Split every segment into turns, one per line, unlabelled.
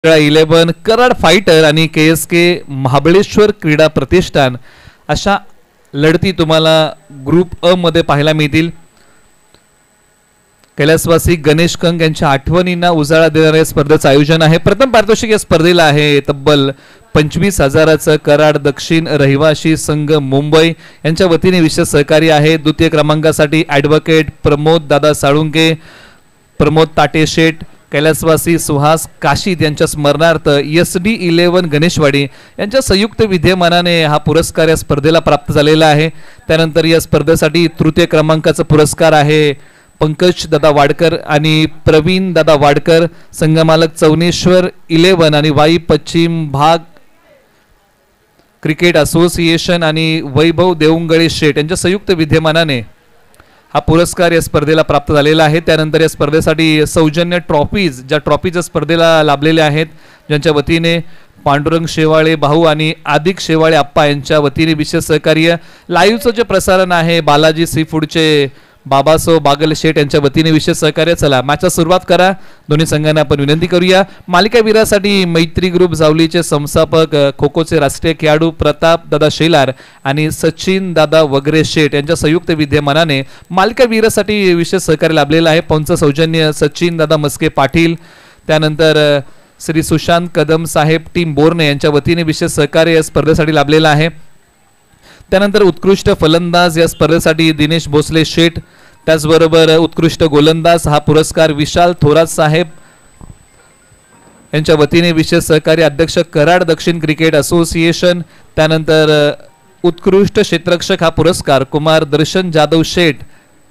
11 Karad fighter आणि KSK Mahabaleshwar क्रीडा प्रतिष्ठान अशा लढती तुम्हाला ग्रुप अ मध्ये पाहायला मिळतील। कैलासवासी गणेश कंग यांच्या आठवणींना उजाळा देणाऱ्या स्पर्धेचं आयोजन आहे। प्रथम पारितोषिक या स्पर्धेला आहे तब्बल 25,000चं। कराड दक्षिण रहिवासी संघ मुंबई यांच्या वतीने विशेष सहकारी आहे। द्वितीय क्रमांकासाठी ॲडव्होकेट प्रमोद दादा साळुंके, प्रमोद ताटे शेठ, कैलासवासी सुहास काशीद यांच्या स्मरणार्थ SD11 गणेशवाडी यांच्या संयुक्त विद्यमानाने हा पुरस्कार या स्पर्धेला प्राप्त झालेला आहे। त्यानंतर या स्पर्धेसाठी तृतीय क्रमांकाचा पुरस्कार आहे पंकज दादा वाडकर आणि प्रवीण दादा वाडकर, संघमालक चौनेश्वर 11 आणि वाई पश्चिम भाग क्रिकेट असोसिएशन आणि वैभव देवंगळे शेठ यांच्या संयुक्त विद्यमानाने हा पुरस्कार या स्पर्धेला प्राप्त झालेला आहे। त्यानंतर या स्पर्धेसाठी सौजन्य ट्रॉफीज, ज्या ट्रॉफीज स्पर्धेला लाभलेल्या आहेत, ज्यांच्या वतीने पांडुरंग शेवाळे भाऊ आणि आदिक शेवाळे आप्पा यांच्या वतीने विशेष सहकार्य। लाईव्हचं जे प्रसारण आहे बालाजी सी फूडचे बाबासो बागल शेठ यांच्या वतीने विशेष सहकार्य। चला मॅचला सुरुवात करा। दोन्ही संघांना आपण विनंती करूया। मालिकावीरासाठी मैत्री ग्रुप जावलीचे संस्थापक खो खोचे राष्ट्रीय खेळाडू प्रताप दादा शेलार आणि सचिन दादा वगैरे शेठ यांच्या संयुक्त विद्यमानाने मालिकावीरासाठी विशेष सहकार्य लाभलेलं आहे। पंच सौजन्य सचिन दादा मस्के पाटील, त्यानंतर श्री सुशांत कदम साहेब टीम बोरणे यांच्या वतीने विशेष सहकार्य या स्पर्धेसाठी लाभलेलं आहे। त्यानंतर उत्कृष्ट फलंदाज या स्पर्धेसाठी दिनेश भोसले शेठ, त्याचबरोबर उत्कृष्ट गोलंदाज हा पुरस्कार विशाल थोरात साहेब यांच्या वतीने विशेष सहकारी अध्यक्ष कराड दक्षिण क्रिकेट असोसिएशन। त्यानंतर उत्कृष्ट क्षेत्ररक्षक हा पुरस्कार कुमार दर्शन जाधव शेठ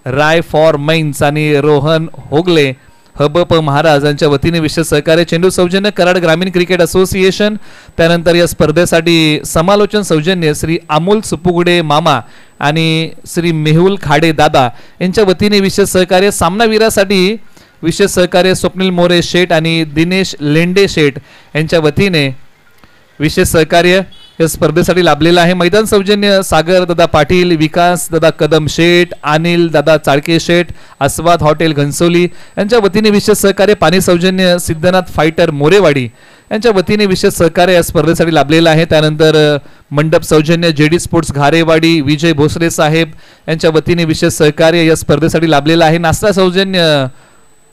राय फॉर मैन्स आणि रोहन होगले हबप महाराज यांच्या वतीने विशेष सहकार्य। चेंडू सौजन्य कराड ग्रामीण क्रिकेट असोसिएशन। त्यानंतर या स्पर्धेसाठी समालोचन सौजन्य श्री अमोल सुपुगडे मामा आणि श्री मेहुल खाडे दादा यांच्या वतीने विशेष सहकार्य। सामनावीरासाठी विशेष सहकार्य स्वप्नील मोरे शेठ आणि दिनेश लेंडे शेठ यांच्या वतीने विशेष सहकार्य या स्पर्धेसाठी लाभलेला आहे। मैदान सौजन्य सागर दादा पाटील, विकास दादा कदम शेठ, अनिल दादा चाळके शेठ, अस्वाद हॉटेल घनसोली यांच्या वतीने विशेष सहकार्य। पाणी सौजन्य सिद्धनाथ फायटर मोरेवाडी यांच्या वतीने विशेष सहकार्य या स्पर्धेसाठी लाभलेला आहे। त्यानंतर मंडप सौजन्य JD स्पोर्ट्स घारेवाडी विजय भोसले साहेब यांच्या वतीने विशेष सहकार्य या स्पर्धेसाठी लाभलेला आहे। नाश्ता सौजन्य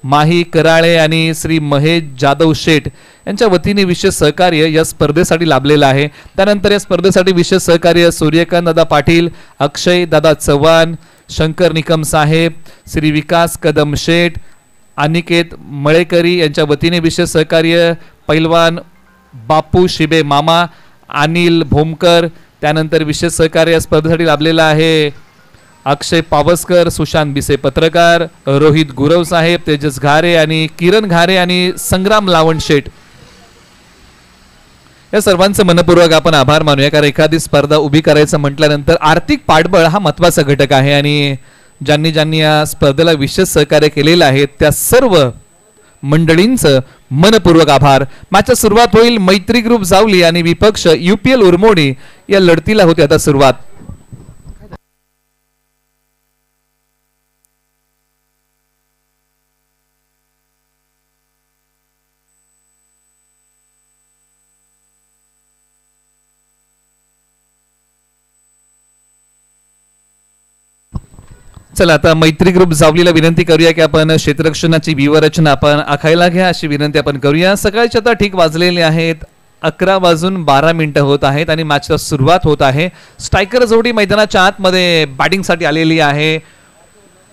माही कराळे आणि श्री महेश जाधव शेठ यांच्या वतीने विशेष सहकार्य या स्पर्धेसाठी लाभलेलं आहे। त्यानंतर या स्पर्धेसाठी विशेष सहकार्य सूर्यकांत दादा पाटील, अक्षय दादा चव्हाण, शंकर निकम साहेब, श्री विकास कदम शेठ, अनिकेत मळेकरी यांच्या वतीने विशेष सहकार्य। पैलवान बापू शिबे मामा, अनिल भोमकर, त्यानंतर विशेष सहकार्य या स्पर्धेसाठी लाभलेलं आहे अक्षय पावसकर, सुशांत बिसे पत्रकार, रोहित गुरव साहेब, तेजस घारे आणि किरण घारे आणि संग्राम लावण शेठ या सर्वांचे मनपूर्वक आपण आभार मानूया। कारण एखादी स्पर्धा उभी करायचं म्हटल्यानंतर आर्थिक पाठबळ हा महत्त्वाचा घटक आहे आणि ज्यांनी ज्यांनी या स्पर्धेला विशेष सहकार्य केलेलं आहे त्या सर्व मंडळींचं मनपूर्वक आभार। मॅचची सुरुवात होईल। मैत्री ग्रुप जावली आणि विपक्ष UPL उरमोडी या लढतीला होती आता सुरुवात। चला आता मैत्री ग्रुप जावलीला विनंती करूया की आपण क्षेत्ररक्षणाची व्यूहरचना आपण आखायला घ्या अशी विनंती आपण करूया। सकाळचे आता ठीक वाजलेले आहेत 11:12 होत आहेत आणि मॅचला सुरुवात होत आहे। स्ट्रायकर जोडी मैदानाच्या आतमध्ये बॅटिंगसाठी आलेली आहे।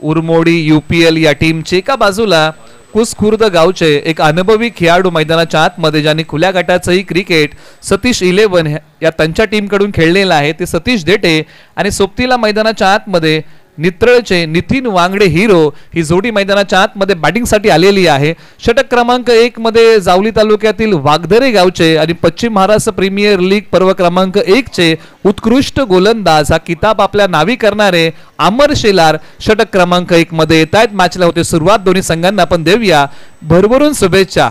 उरमोडी UPL या टीमचे एका बाजूला कुसखुर्द गावचे एक अनुभवी खेळाडू मैदानाच्या आतमध्ये ज्यांनी खुल्या गटाचंही क्रिकेट सतीश 11 या त्यांच्या टीमकडून खेळलेलं आहे ते सतीश देटे आणि सोबतीला मैदानाच्या आतमध्ये नित्रळचे नितीन वांगडे हिरो ही जोडी मैदानाच्या आतमध्ये बॅटिंगसाठी आलेली आहे। षटक क्रमांक 1 मध्ये जावली तालुक्यातील वागदरे गावचे आणि पश्चिम महाराष्ट्र प्रीमियर लीग पर्व क्रमांक 1 चे उत्कृष्ट गोलंदाज हा किताब आपल्या नावी करणारे अमर शेलार षटक क्रमांक 1 मध्ये येत आहेत। मॅचला होते सुरुवात। दोन्ही संघांना आपण देऊया भरभरून शुभेच्छा।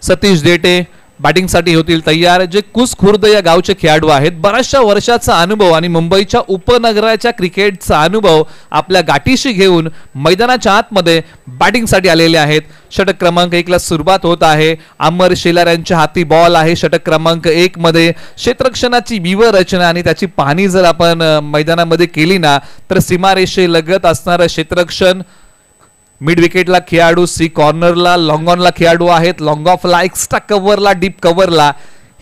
सतीश देटे बॅटिंगसाठी होतील तयार, जे कुस खुर्द या गावचे खेळाडू आहेत. बऱ्याचशा वर्षाचा अनुभव आणि मुंबईच्या उपनगराच्या क्रिकेटचा अनुभव आपल्या गाठीशी घेऊन मैदानाच्या आतमध्ये बॅटिंगसाठी आलेले आहेत. षटक क्रमांक 1 ला सुरुवात होत आहे. अमर शेलार यांच्या हाती बॉल आहे. षटक क्रमांक 1 मध्ये क्षेत्ररक्षणाची व्यूहरचना आणि त्याची पाहणी जर आपण मैदानामध्ये केली ना तर सीमारेषे लगत असणारं क्षेत्ररक्षण, मिड विकेटला खेळाडू, सी कॉर्नरला, लॉंग ऑनला खेळाडू आहेत, लॉंग ऑफला, एक्स्ट्रा कव्हरला, डीप कव्हरला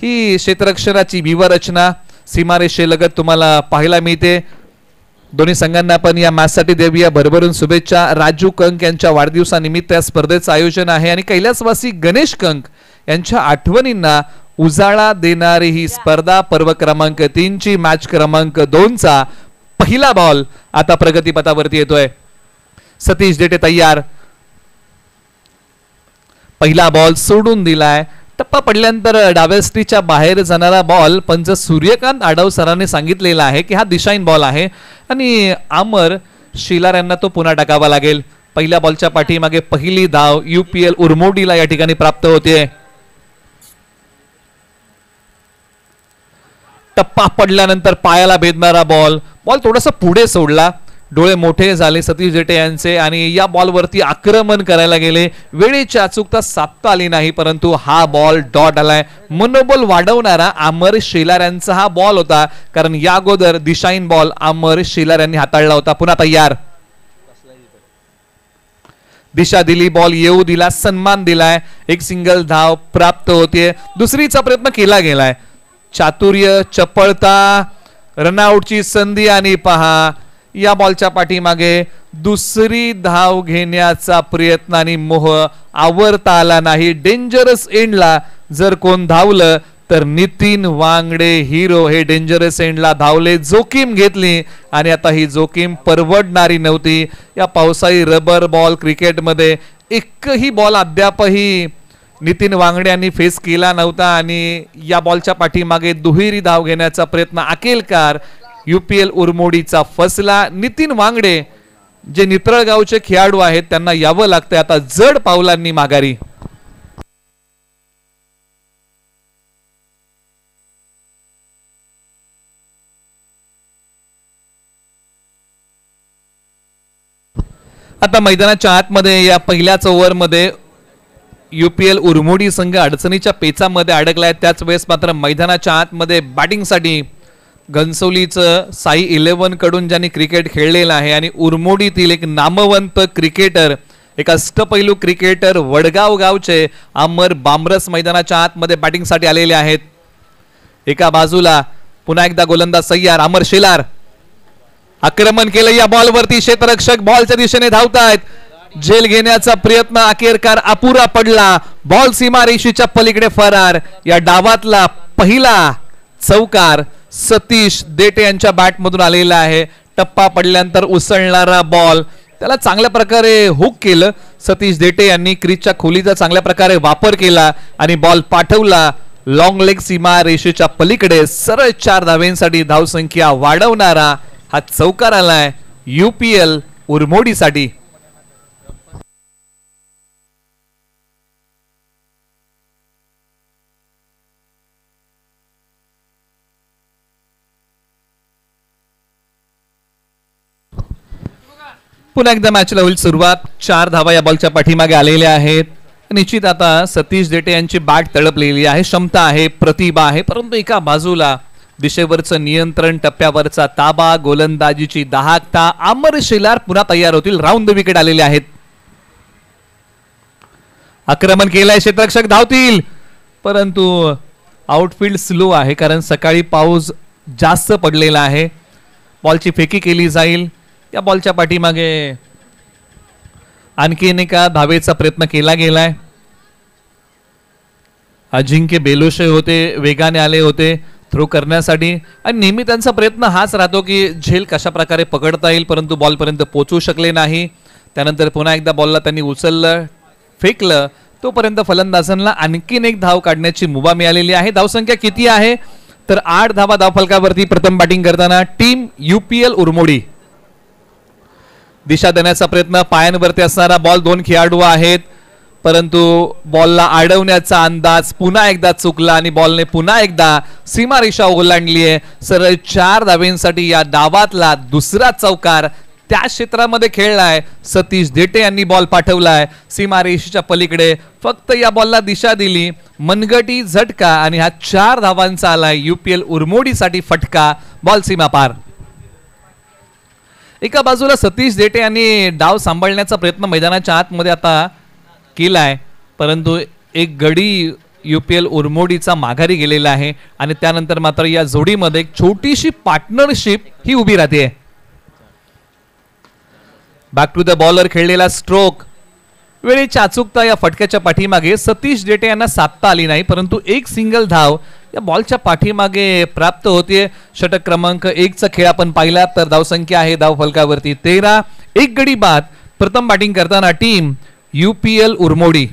ही क्षेत्ररक्षणाची व्यूहरचना सीमारेषेलगत तुम्हाला पाहायला मिळते. दोन्ही संघांना आपण या मॅचसाठी देऊया भरभरून शुभेच्छा. राजू कंक यांच्या वाढदिवसानिमित्त या स्पर्धेचं आयोजन आहे आणि कैलासवासी गणेश कंक यांच्या आठवणींना उजाळा देणारी ही स्पर्धा. पर्व क्रमांक 3 ची मॅच क्रमांक 2 चा पहिला बॉल आता प्रगतीपथावरती येतोय. सतीश देटे तयार. पहिला बॉल सोडून दिलाय. टप्पा पडल्यानंतर डाव्या स्टीच्या बाहेर जाणारा बॉल पंच सूर्यकांत आडव सरांनी सांगितलेला आहे की हा दिशाहीन बॉल आहे आणि अमर शेलार यांना तो पुन्हा टाकावा लागेल. पहिल्या बॉलच्या पाठीमागे पहिली धाव UPL उर्मोडीला या ठिकाणी प्राप्त होते. टप्पा पडल्यानंतर पायाला भेदणारा बॉल थोडासा पुढे सोडला. डोळे मोठे झाले सतीश देटे यांचे आणि या बॉलवरती आक्रमण करायला गेले. वेळेची अचूकता साधता आली नाही परंतु हा बॉल डॉट आलाय. मनोबल वाढवणारा अमर शेलार यांचा हा बॉल होता कारण या अगोदर दिशाहीन बॉल अमर शेलार यांनी हाताळला होता. पुन्हा तयार. दिशा दिली, बॉल येऊ दिला, सन्मान दिलाय. एक सिंगल धाव प्राप्त होते. दुसरीचा प्रयत्न केला गेलाय. चातुर्य, चपळता, रनआउटची संधी आणि पहा या बॉलच्या पाठीमागे दुसरी धाव घेण्याचा प्रयत्न आणि मोह आवरता आला नाही. डेंजरस एंडला जर कोण धावलं तर नितीन वांगडे हिरो हे डेंजरस एंडला धावले. जोखीम घेतली आणि आता ही जोखीम परवडणारी नव्हती. या पावसाळी रबर बॉल क्रिकेटमध्ये एकही बॉल अद्यापही नितीन वांगडे यांनी फेस केला नव्हता आणि या बॉलच्या पाठीमागे दुहेरी धाव घेण्याचा प्रयत्न अकेलकार UPL उर्मोडीचा फसला. नितीन वांगडे जे नित्रळगावचे खेळाडू आहेत त्यांना यावं लागतंय आता जड पावलांनी माघारी. आता मैदानाच्या आतमध्ये या पहिल्याच ओव्हरमध्ये UPL उर्मोडी संघ अडचणीच्या पेचामध्ये अडकलाय. त्याच वेळेस मात्र मैदानाच्या आतमध्ये बॅटिंगसाठी घनसोलीचं साई 11 कडून ज्यांनी क्रिकेट खेळलेलं आहे आणि उर्मोडीतील एक नामवंत क्रिकेटर, एक अष्टपैलू क्रिकेटर वडगाव गावचे अमर बामरस मैदानाच्या आतमध्ये बॅटिंगसाठी आलेले आहेत. एका बाजूला पुन्हा एकदा गोलंदाज तयार. अमर शेलार आक्रमण केलं या बॉलवरती. क्षेत्ररक्षक बॉलच्या दिशेने धावतायत. झेल घेण्याचा प्रयत्न अखेरकार अपुरा पडला. बॉल सीमारेषेच्या पलीकडे फरार. या डावातला पहिला चौकार सतीश देटे यांच्या बॅटमधून आलेला आहे. टप्पा पडल्यानंतर उसळणारा बॉल त्याला चांगल्या प्रकारे हुक केलं. सतीश देटे यांनी क्रीजच्या खोलीचा चांगल्या प्रकारे वापर केला आणि बॉल पाठवला लॉंग लेग सीमा रेषेच्या पलीकडे. सरळ 4 धावेंसाठी धावसंख्या वाढवणारा हा चौकार आलाय UPL उर्मोडीसाठी. पुन्हा एकदा मॅचला होईल सुरुवात. 4 धावा या बॉलच्या पाठीमागे आलेल्या आहेत. निश्चित आता सतीश देटे यांची बॅट तळपलेली आहे. क्षमता आहे, प्रतिभा आहे परंतु एका बाजूला दिशेवरचं नियंत्रण, टप्प्यावरचा ताबा, गोलंदाजीची दाहकता. अमर शेलार पुन्हा तयार होतील. राऊंड द विकेट आलेले आहेत. आक्रमण केलंय. क्षेत्ररक्षक धावतील परंतु आउटफील्ड स्लो आहे कारण सकाळी पाऊस जास्त पडलेला आहे. बॉलची फेकी केली जाईल. या बॉलच्या पाठीमागे आणखीन एका धावेचा प्रयत्न केला गेलाय. अजिंक्य बेलोशे होते, वेगाने आले होते थ्रो करण्यासाठी आणि नेहमी त्यांचा प्रयत्न हाच राहतो की झेल कशा प्रकारे पकडता येईल परंतु बॉल पर्यंत पोहोचू शकले नाही. त्यानंतर पुन्हा एकदा बॉलला त्यांनी उचललं, फेकलं. तोपर्यंत फलंदाजांना आणखीन एक धाव काढण्याची मुभा मिळालेली आहे. धावसंख्या किती आहे तर 8 धावा धावफलकावरती प्रथम बॅटिंग करताना टीम UPL उर्मोडी. दिशा देण्याचा प्रयत्न, पायांवरती असणारा बॉल. 2 खेळाडू आहेत. परंतु बॉलला अडवण्याचा अंदाज पुन्हा एकदा चुकला आणि बॉलने पुन्हा एकदा सीमारेषा ओलांडली आहे. सरळ 4 धावेंसाठी या डावातला दुसरा चौकार त्या क्षेत्रामध्ये खेळलाय. सतीश देठे यांनी बॉल पाठवलाय सीमारेषेच्या पलीकडे. फक्त या बॉलला दिशा दिली, मनगटी झटका आणि हा 4 धावांचा आलाय UPL उरमोडीसाठी फटका. बॉल सीमा पार. एका बाजूला सतीश देठे यांनी डाव सांभाळण्याचा प्रयत्न मैदानाच्या आतमध्ये आता केलाय, परंतु एक गडी UPL उरमोडीचा माघारी गेलेला आहे आणि त्यानंतर मात्र या जोडीमध्ये एक छोटीशी पार्टनरशिप ही उभी राहते. बॅक टू द बॉलर खेळलेला स्ट्रोक, वेळेची अचूकता या फटक्याच्या पाठीमागे सतीश देठे यांना साधता आली नाही, परंतु एक सिंगल धाव या बॉलच्या पाठीमागे प्राप्त होते. षटक क्रमांक 1 चा खेळ आपण पाहिला तर धावसंख्या आहे धाव फलकावरती 13. एक गडी बाद. प्रथम बॅटिंग करताना टीम UPL उरमोडी.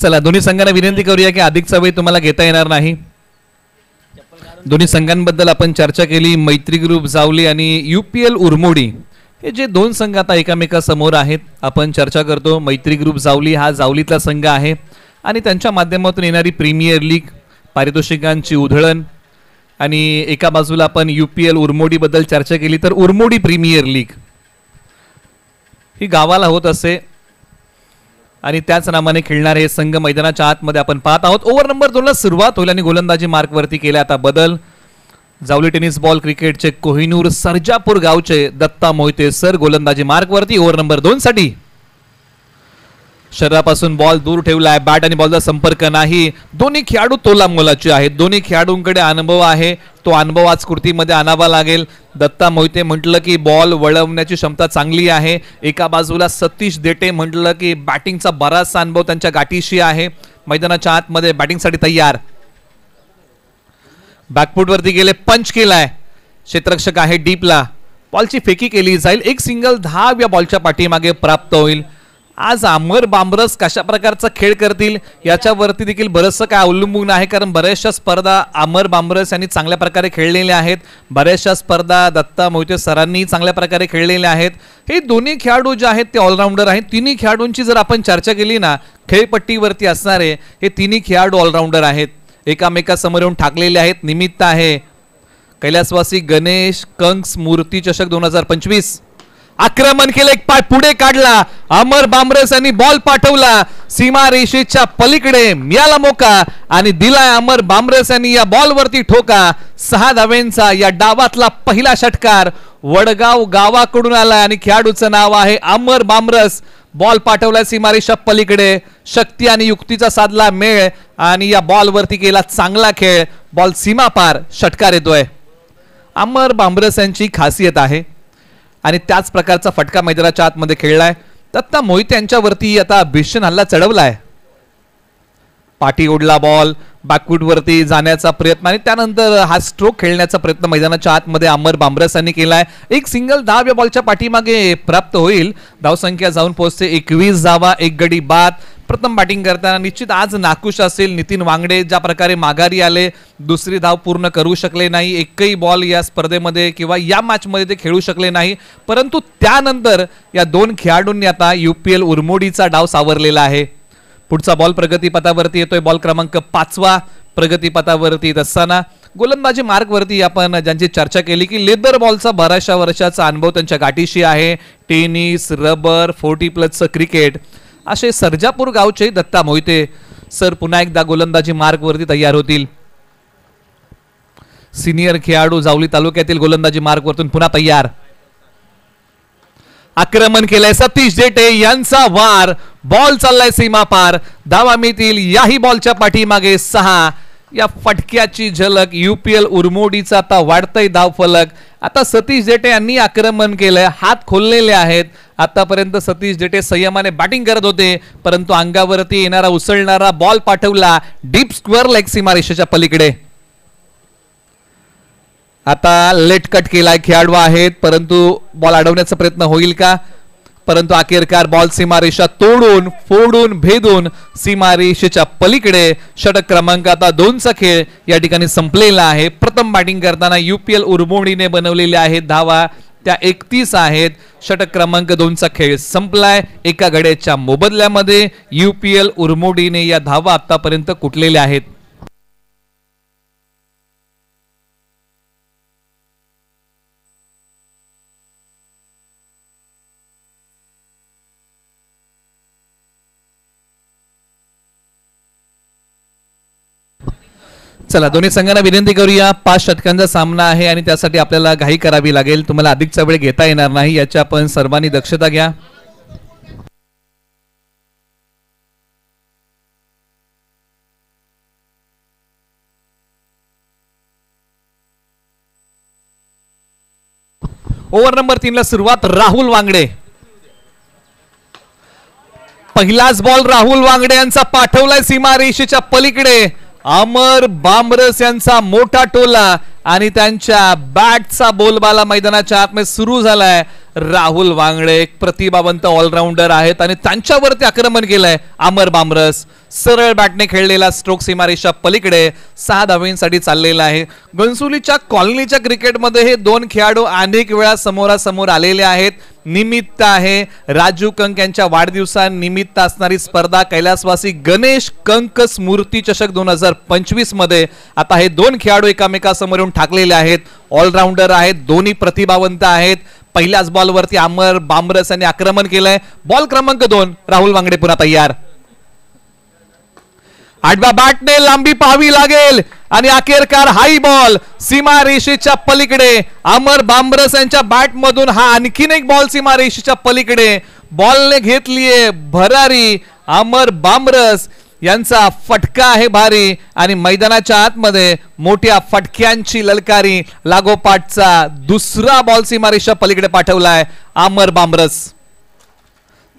चला दोन्ही संघांना विनंती करूया की अधिकचा वेळ तुम्हाला घेता येणार नाही. दोन्ही संघांबद्दल आपण चर्चा केली. मैत्री ग्रुप जावली आणि UPL उरमोडी हे जे 2 संघ आता एकामेकासमोर आहेत आपण चर्चा करतो. मैत्री ग्रुप जावली हा जावलीतला संघ आहे आणि त्यांच्या माध्यमातून येणारी प्रीमियर लीग, पारितोषिकांची उधळण आणि एका बाजूला आपण UPL उरमोडी बद्दल चर्चा केली तर उरमोडी प्रीमियर लीग ही गावाला होत असे आणि त्याच नामाने खेळणारे हे संघ मैदानाच्या आतमध्ये आपण पाहत आहोत. ओव्हर नंबर 2 ला सुरुवात होईल आणि गोलंदाजी मार्कवरती केला आता बदल. जावली टेनिस बॉल क्रिकेटचे कोहिनूर सर्जापूर गावचे दत्ता मोहिते सर गोलंदाजी मार्कवरती. ओव्हर नंबर 2 साठी शरीरापासून बॉल दूर ठेवलाय. बॅट आणि बॉलचा संपर्क नाही. दोन्ही खेळाडू तोला मोलाचे आहेत. दोन्ही खेळाडूंकडे अनुभव आहे. तो अनुभव आज कृतीमध्ये आणावा लागेल. दत्ता मोहिते म्हटलं की बॉल वळवण्याची क्षमता चांगली आहे. एका बाजूला सतीश देठे म्हटलं की बॅटिंगचा बराचसा अनुभव त्यांच्या गाठीशी आहे. मैदानाच्या आतमध्ये बॅटिंगसाठी तयार. बॅकफूट वरती गेले, पंच केलाय. क्षेत्ररक्षक आहे डीपला. बॉलची फेकी केली जाईल. एक सिंगल धाव या बॉलच्या पाठीमागे प्राप्त होईल. आज अमर बांबरस कशा प्रकारचा खेळ करतील याच्यावरती देखील बरंचसं काय अवलंबून आहे, कारण बऱ्याचशा स्पर्धा अमर बांबरस यांनी चांगल्या प्रकारे खेळलेल्या आहेत. बऱ्याचशा स्पर्धा दत्ता मोहिते सरांनी चांगल्या प्रकारे खेळलेल्या आहेत. हे दोन्ही खेळाडू जे आहेत ते ऑलराऊंडर आहेत. तिन्ही खेळाडूंची जर आपण चर्चा केली ना, खेळपट्टीवरती असणारे हे तिन्ही खेळाडू ऑलराऊंडर आहेत. एकामेकासमोर येऊन ठाकलेले आहेत. निमित्त आहे कैलासवासी गणेश कंस मूर्ती चषक 2025. आक्रमण केले, एक पाय पुढे काढला. अमर बांबरस यांनी बॉल पाठवला सीमारेषेच्या पलीकडे. मिळाला मोका आणि दिलाय अमर बांबरस यांनी या बॉल वरती ठोका. 6 धावेंचा या डावातला पहिला षटकार वडगाव गावाकडून आलाय आणि खेळाडूचं नाव आहे अमर बांबरस. बॉल पाठवलाय सीमारेषा पलीकडे. शक्ती आणि युक्तीचा साधला मेळ आणि या बॉल वरती केला चांगला खेळ. बॉल सीमा पार. षटकार येतोय. अमर बांबरस यांची खासियत आहे आणि त्याच प्रकारचा फटका मैदानाच्या आतमध्ये खेळलाय. दत्ता मोहिते यांच्यावरती आता भीषण हल्ला चढवलाय. पाठी ओढला बॉल, बॅकफूट वरती जाण्याचा प्रयत्न आणि त्यानंतर हा स्ट्रोक खेळण्याचा प्रयत्न मैदानाच्या आतमध्ये अमर बांबरस यांनी केलाय. एक सिंगल धाव या बॉलच्या पाठीमागे प्राप्त होईल. धावसंख्या जाऊन पोहोचते 21 धावा. एक गडी बाद. प्रथम बॅटिंग करताना निश्चित आज नाखुश असेल नितीन वांगडे. ज्या प्रकारे माघारी आले, दुसरी धाव पूर्ण करू शकले नाही. एकही बॉल या स्पर्धेमध्ये किंवा या मॅच मध्ये ते खेळू शकले नाही, परंतु त्यानंतर या 2 खेळाडूंनी आता UPL उरमोडीचा डाव सावरलेला आहे. पुढचा बॉल प्रगतीपथावरती येतोय. बॉल क्रमांक 5 प्रगतीपथावरती येत असताना गोलंदाजी मार्गवरती आपण ज्यांची चर्चा केली की लेदर बॉलचा बऱ्याचशा वर्षाचा अनुभव त्यांच्या गाठीशी आहे. टेनिस, रबर, 40+ क्रिकेट असे सर्जापूर गावचे दत्ता मोहिते सर पुन्हा एकदा गोलंदाजी मार्गवरती तयार होतील. सिनियर खेळाडू जावली तालुक्यातील गोलंदाजी मार्गवरतून पुन्हा तयार. आक्रमण केलंय सतीश देठे यांचा वार. बॉल चाललाय सीमा पार. धावा मिळतील. याही बॉलच्या पाठीमागे 6. या फटक्याची झलक. UPL उरमोडीचा आता वाढतंय धाव फलक. आता सतीश देठे यांनी आक्रमण केलंय. हात खोललेले आहेत. आतापर्यंत सतीश देठे संयमाने बॅटिंग करत होते, परंतु अंगावरती येणारा उसळणारा बॉल पाठवला डीप स्क्वेअर लेग सीमारेषेच्या पलीकडे. आता लेट कट केलाय. खेळाडू आहेत, परंतु बॉल अडवण्याचा प्रयत्न होईल का? परंतु अखेरकार बॉल सीमारेषा तोडून फोडून भेदून सीमारेषेच्या पलीकडे. षटक क्रमांक आता 2चा खेळ या ठिकाणी संपलेला आहे. प्रथम बॅटिंग करताना UPL उर्मोडीने बनवलेल्या आहेत धावा त्या 31 आहेत. षटक क्रमांक 2चा खेळ संपलाय. एका गड्याच्या मोबदल्यामध्ये UPL उर्मोडीने या धावा आतापर्यंत कुटलेल्या आहेत. चला दोन्ही संघांना विनंती करूया. 5 षटकांचा सामना आहे आणि त्यासाठी आपल्याला घाई करावी लागेल. तुम्हाला अधिकचा वेळ घेता येणार नाही याची आपण सर्वांनी दक्षता घ्या. ओव्हर नंबर 3 ला सुरुवात. राहुल वांगडे. पहिलाच बॉल राहुल वांगडे यांचा पाठवलाय सीमारेषेच्या पलीकडे. अमर बामरस यांचा मोठा टोला आणि त्यांच्या बॅटचा बोलबाला मैदानाच्या आतमध्ये सुरू झालाय. राहुल वांगडे एक प्रतिभावंत ऑलराऊंडर आहेत आणि त्यांच्यावरती आक्रमण केलंय अमर बामरस. सरळ बॅटने खेळलेला स्ट्रोक सीमारेषा पलीकडे 6 धावांसाठी चाललेला आहे. घनसोलीच्या कॉलनीच्या क्रिकेटमध्ये हे 2 खेळाडू अनेक वेळा समोरासमोर आलेले आहेत. निमित्त आहे राजू कंक यांच्या वाढदिवसानिमित्त असणारी स्पर्धा कैलासवासी गणेश कंक स्मृती चषक 2025 मध्ये आता हे 2 खेळाडू एकामेकासमोर येऊन ठाकलेले आहेत. ऑलराऊंडर आहेत, दोन्ही प्रतिभावंत आहेत. पहिल्याच बॉलवरती अमर बामरस यांनी आक्रमण केलंय. बॉल क्रमांक 2 राहुल वांगडे पुन्हा तयार. आडव्या बॅटने लांबी पाहावी लागेल आणि अखेरकार हाई बॉल सीमारेषेच्या पलीकडे. अमर बामरस यांच्या बॅट मधून हा आणखीन एक बॉल सीमारेषेच्या पलीकडे. बॉलने घेतलीये भरारी. अमर बामरस यांचा फटका आहे भारी आणि मैदानाच्या आतमध्ये मोठ्या फटक्यांची ललकारी. लागोपाठचा दुसरा बॉल सीमारेषेच्या पलीकडे पाठवलाय अमर बामरस.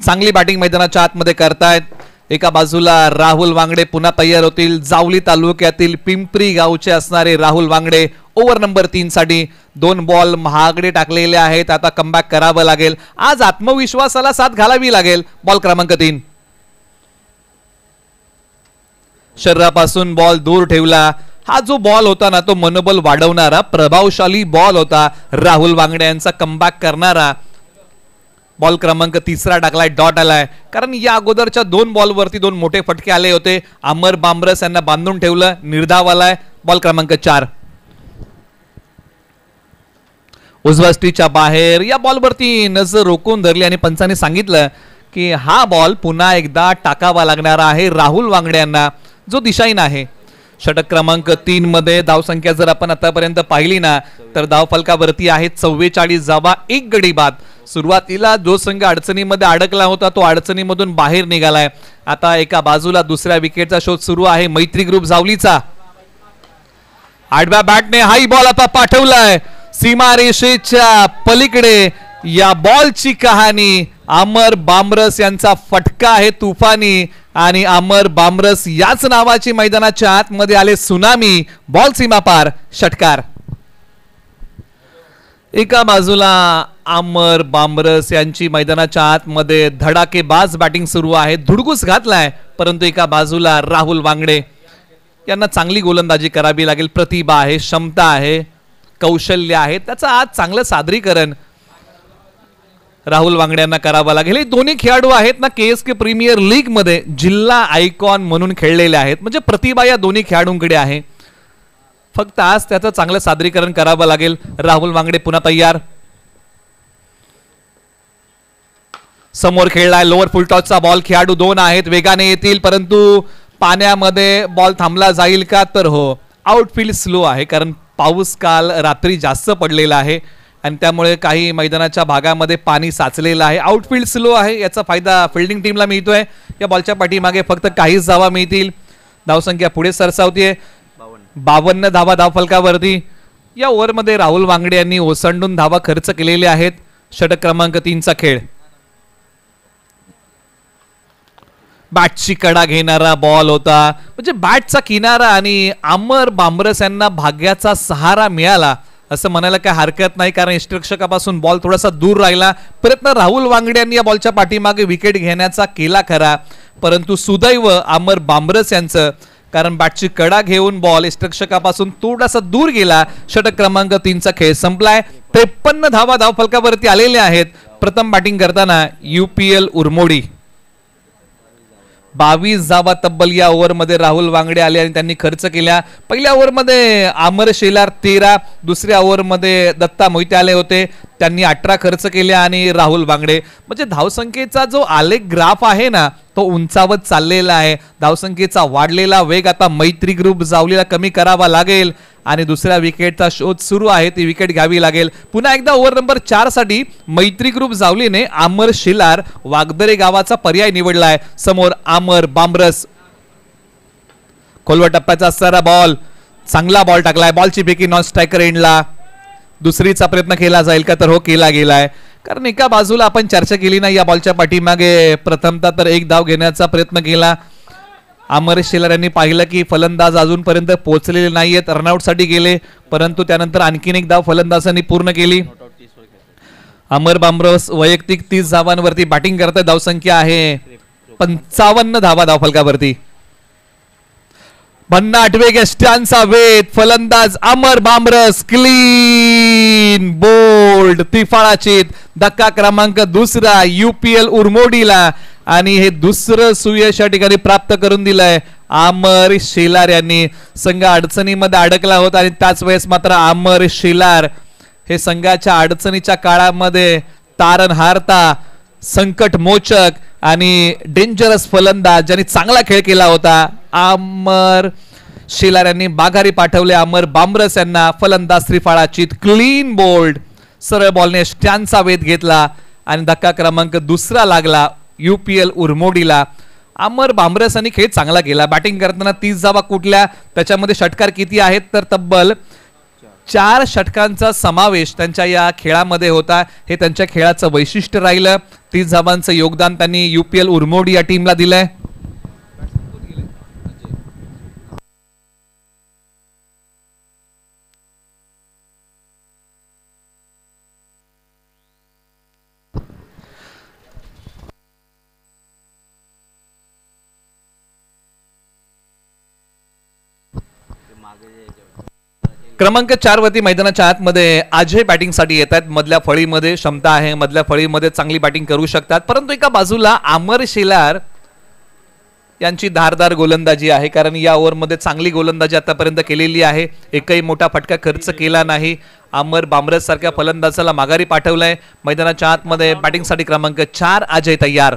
चांगली बॅटिंग मैदानाच्या आतमध्ये करतायत. एका बाजूला राहुल वांगडे पुन्हा तयार होतील. जावली तालुक्यातील पिंपरी गावचे असणारे राहुल वांगडे ओव्हर नंबर 3 साठी 2 बॉल महागडे टाकलेले आहेत. आता कमबॅक करावं लागेल. आज आत्मविश्वासाला साथ घालावी लागेल. बॉल क्रमांक 3 शरीरापासून बॉल दूर ठेवला. हा जो बॉल होता ना तो मनोबल वाढवणारा प्रभावशाली बॉल होता. राहुल वांगडे यांचा कमबॅक करणारा. बॉल क्रमांक 3 टाकलाय. डॉट आलाय कारण या अगोदरच्या 2 बॉलवरती 2 मोठे फटके आले होते. अमर बामरस यांना बांधून ठेवलं. निर्धाव आलाय. बॉल क्रमांक 4 उजव्या स्टीच्या बाहेर. या बॉलवरती नजर रोखून धरली आणि पंचाने सांगितलं की हा बॉल पुन्हा एकदा टाकावा लागणार आहे राहुल वांगडे यांना, जो दिशाहीन आहे. षटक क्रमांक 3 मध्ये धावसंख्या जर आपण आतापर्यंत पाहिली ना तर धावफलकावरती आहे 44 धावा 1 गडी बाद. सुरुवातीला जो संघ अडचणीमध्ये अडकला होता तो अडचणीमधून बाहेर निघालाय. आता एका बाजूला दुसऱ्या विकेटचा शोध सुरू आहे मैत्री ग्रुप जावलीचा. आडव्या बॅटने हाई बॉल आता पाठवलाय सीमारेषेच्या पलीकडे. या बॉलची कहाणी अमर बामरस यांचा फटका आहे तुफानी आणि अमर बामरस याच नावाची मैदानाच्या आतमध्ये आले सुनामी. बॉल सीमा पार. षटकार. एका बाजूला अमर बामरस यांची मैदानाच्या आतमध्ये धडाकेबाज बॅटिंग सुरू आहे. धुडगूस घातलाय. परंतु एका बाजूला राहुल वांगडे यांना चांगली गोलंदाजी करावी लागेल. प्रतिभा आहे, क्षमता आहे, कौशल्य आहे. त्याचं आज चांगलं सादरीकरण राहुल वांगडे यांना करावं लागेल. हे दोन्ही खेळाडू आहेत ना KSK प्रीमियर लीग मध्ये जिल्हा आयकॉन म्हणून खेळलेले आहेत. म्हणजे प्रतिभा या दोन्ही खेळाडूंकडे आहे. फक्त आज त्याचं चांगलं सादरीकरण करावं लागेल. राहुल वांगडे पुन्हा तयार. समोर खेळलाय. लोअर फुलटॉसचा बॉल. खेळाडू 2 आहेत. वेगाने येतील परंतु पाण्यामध्ये बॉल थांबला जाईल का तर हो. आउटफील्ड स्लो आहे कारण पाऊस काल रात्री जास्त पडलेला आहे आणि त्यामुळे काही मैदानाच्या भागामध्ये पाणी साचलेलं आहे. आउटफील्ड स्लो आहे. याचा फायदा फिल्डिंग टीमला मिळतोय. या बॉलच्या पाठीमागे फक्त काहीच धावा मिळतील. धावसंख्या पुढे सरसावतीये. 52 धावा धावफलकावरती. या ओव्हरमध्ये राहुल वांगडे यांनी ओसंडून धावा खर्च केलेले आहेत. षटक क्रमांक 3 चा खेळ. बॅटची कडा घेणारा बॉल होता. म्हणजे बॅटचा किनारा आणि अमर बामरस यांना भाग्याचा सहारा मिळाला. असं म्हणायला काय हरकत नाही, कारण यष्टिरक्षकापासून बॉल थोडासा दूर राहिला. प्रयत्न राहुल वांगडे यांनी या बॉलच्या पाठीमागे विकेट घेण्याचा केला खरा, परंतु सुदैव अमर बांबरस यांचं, कारण बॅटची कडा घेऊन बॉल यष्टिरक्षकापासून थोडासा दूर गेला. षटक क्रमांक 3चा खेळ संपलाय. 53 धावा धावफलकावरती आलेल्या आहेत. प्रथम बॅटिंग करताना UPL उरमोडी. 22 धावा तब्बल या ओव्हरमध्ये राहुल वांगडे आले आणि त्यांनी खर्च केल्या. पहिल्या ओव्हरमध्ये अमर शेलार 13, दुसऱ्या ओव्हरमध्ये दत्ता मोहिते आले होते, त्यांनी 18 खर्च केल्या आणि राहुल वांगडे. म्हणजे धावसंख्येचा जो आलेख ग्राफ आहे ना तो उंचावत चाललेला आहे. धावसंख्येचा वाढलेला वेग आता मैत्री ग्रुप जावलीला कमी करावा लागेल आणि दुसऱ्या विकेटचा शोध सुरू आहे, ती विकेट घ्यावी लागेल. पुन्हा एकदा ओव्हर नंबर 4 साठी मैत्री ग्रुप जावलीने अमर शेलार वागदरे गावाचा पर्याय निवडलाय. समोर अमर बांबरस. खोलवर टप्प्याचा असणारा बॉल, चांगला बॉल टाकलाय. बॉलची फेकी नॉन स्ट्रायकर एंडला. दुसरीचा प्रयत्न केला जाईल का, तर हो केला गेलाय. कारण एका बाजूला आपण चर्चा केली नाही या बॉलच्या पाठीमागे, प्रथमतः तर एक धाव घेण्याचा प्रयत्न केला. अमर शेलार यांनी पाहिलं की फलंदाज अजूनपर्यंत पोहोचलेले नाहीयेत, रनआउट साठी गेले, परंतु त्यानंतर आणखीन एक धाव फलंदाजांनी पूर्ण केली. अमर बांबरस वैयक्तिक 30 धावांवरती बॅटिंग करतात. धावसंख्या आहे 55 धावा धावफलकावरती. 58 यष्ट्यांचा वेध. फलंदाज अमर बांबरस क्लीन बोल्ड त्रिफळाचीत. धक्का क्रमांक 2 UPL उरमोडीला आणि हे दुसरं सुयश या ठिकाणी प्राप्त करून दिलंय अमर शेलार यांनी. संघ अडचणीमध्ये अडकला होता आणि त्याच वेळेस मात्र अमर शेलार हे संघाच्या अडचणीच्या काळामध्ये तारणहारता, संकट मोचक आणि डेंजरस फलंदाज ज्यांनी चांगला खेळ केला होता अमर शेलार यांनी माघारी पाठवले अमर बांबरस यांना. फलंदाज त्रिफळाचीत क्लीन बोल्ड. सरळ बॉलने स्टँडचा वेध घेतला आणि धक्का क्रमांक 2 लागला UPL उरमोडीला. अमर बांबरस यांनी खेळ चांगला केला. बॅटिंग करताना 30 धावा कुठल्या, त्याच्यामध्ये षटकार किती आहेत, तर तब्बल 4 षटकांचा समावेश त्यांच्या या खेळामध्ये होता. हे त्यांच्या खेळाचं वैशिष्ट्य राहिलं. 30 धावांचं योगदान त्यांनी UPL उरमोडी या टीमला दिलंय. क्रमांक 4 वरती मैदानाच्या आतमध्ये अजय बॅटिंग साठी येत आहेत. मधल्या फळीमध्ये क्षमता आहे, मधल्या फळीमध्ये चांगली बॅटिंग करू शकतात, परंतु एका बाजूला अमर शेलार यांची धारदार गोलंदाजी आहे, कारण या ओव्हरमध्ये चांगली गोलंदाजी आतापर्यंत केलेली आहे. एकही मोठा फटका खर्च केला नाही. अमर बांबरस सारख्या फलंदाजाला माघारी पाठवलंय. मैदानाच्या आतमध्ये बॅटिंग साठी क्रमांक 4 अजय तयार.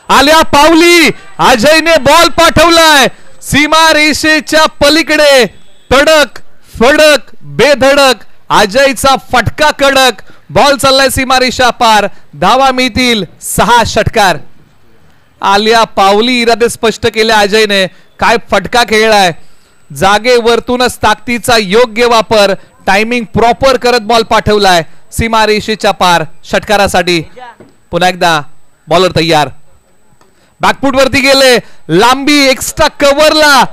आल्या पावली अजयने बॉल पाठवलाय सीमा रेषेच्या पलीकडे. तडक फडक बेधडक अजयचा फटका कडक. बॉल चाललाय सीमा रेषा पार. धावा मिळतील 6 षटकार. आल्या पावली इरादे स्पष्ट केले अजयने. काय फटका खेळलाय. जागेवरतूनच ताकदीचा योग्य वापर, टायमिंग प्रॉपर करत बॉल पाठवलाय सीमा रेषेच्या पार षटकारासाठी. पुन्हा एकदा बॉलर तयार. बॅकफूट वरती गेले, लांबी एक्स्ट्रा कव्हरला.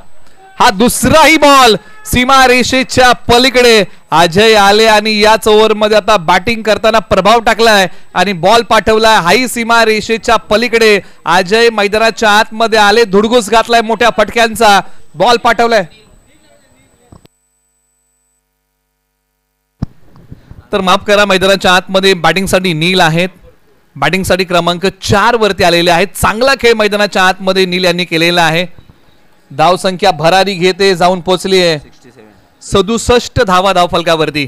हा दुसराही बॉल सीमा रेषेच्या पलीकडे. अजय आले आणि याच ओव्हर मध्ये आता बॅटिंग करताना प्रभाव टाकलाय आणि बॉल पाठवलाय हाई सीमा रेषेच्या पलीकडे. अजय मैदानाच्या आतमध्ये आले, धुडगूस घातलाय मोठ्या फटक्यांचा. बॉल पाठवलाय तर माफ करा, मैदानाच्या आतमध्ये बॅटिंग साठी नील आहेत. बॅटिंग साठी क्रमांक 4 वरती आलेले आहेत. चांगला खेळ मैदानाच्या आतमध्ये नील यांनी केलेला आहे. धाव संख्या भरारी घेते जाऊन पोहोचली आहे 67 धावा धावफलकावरती.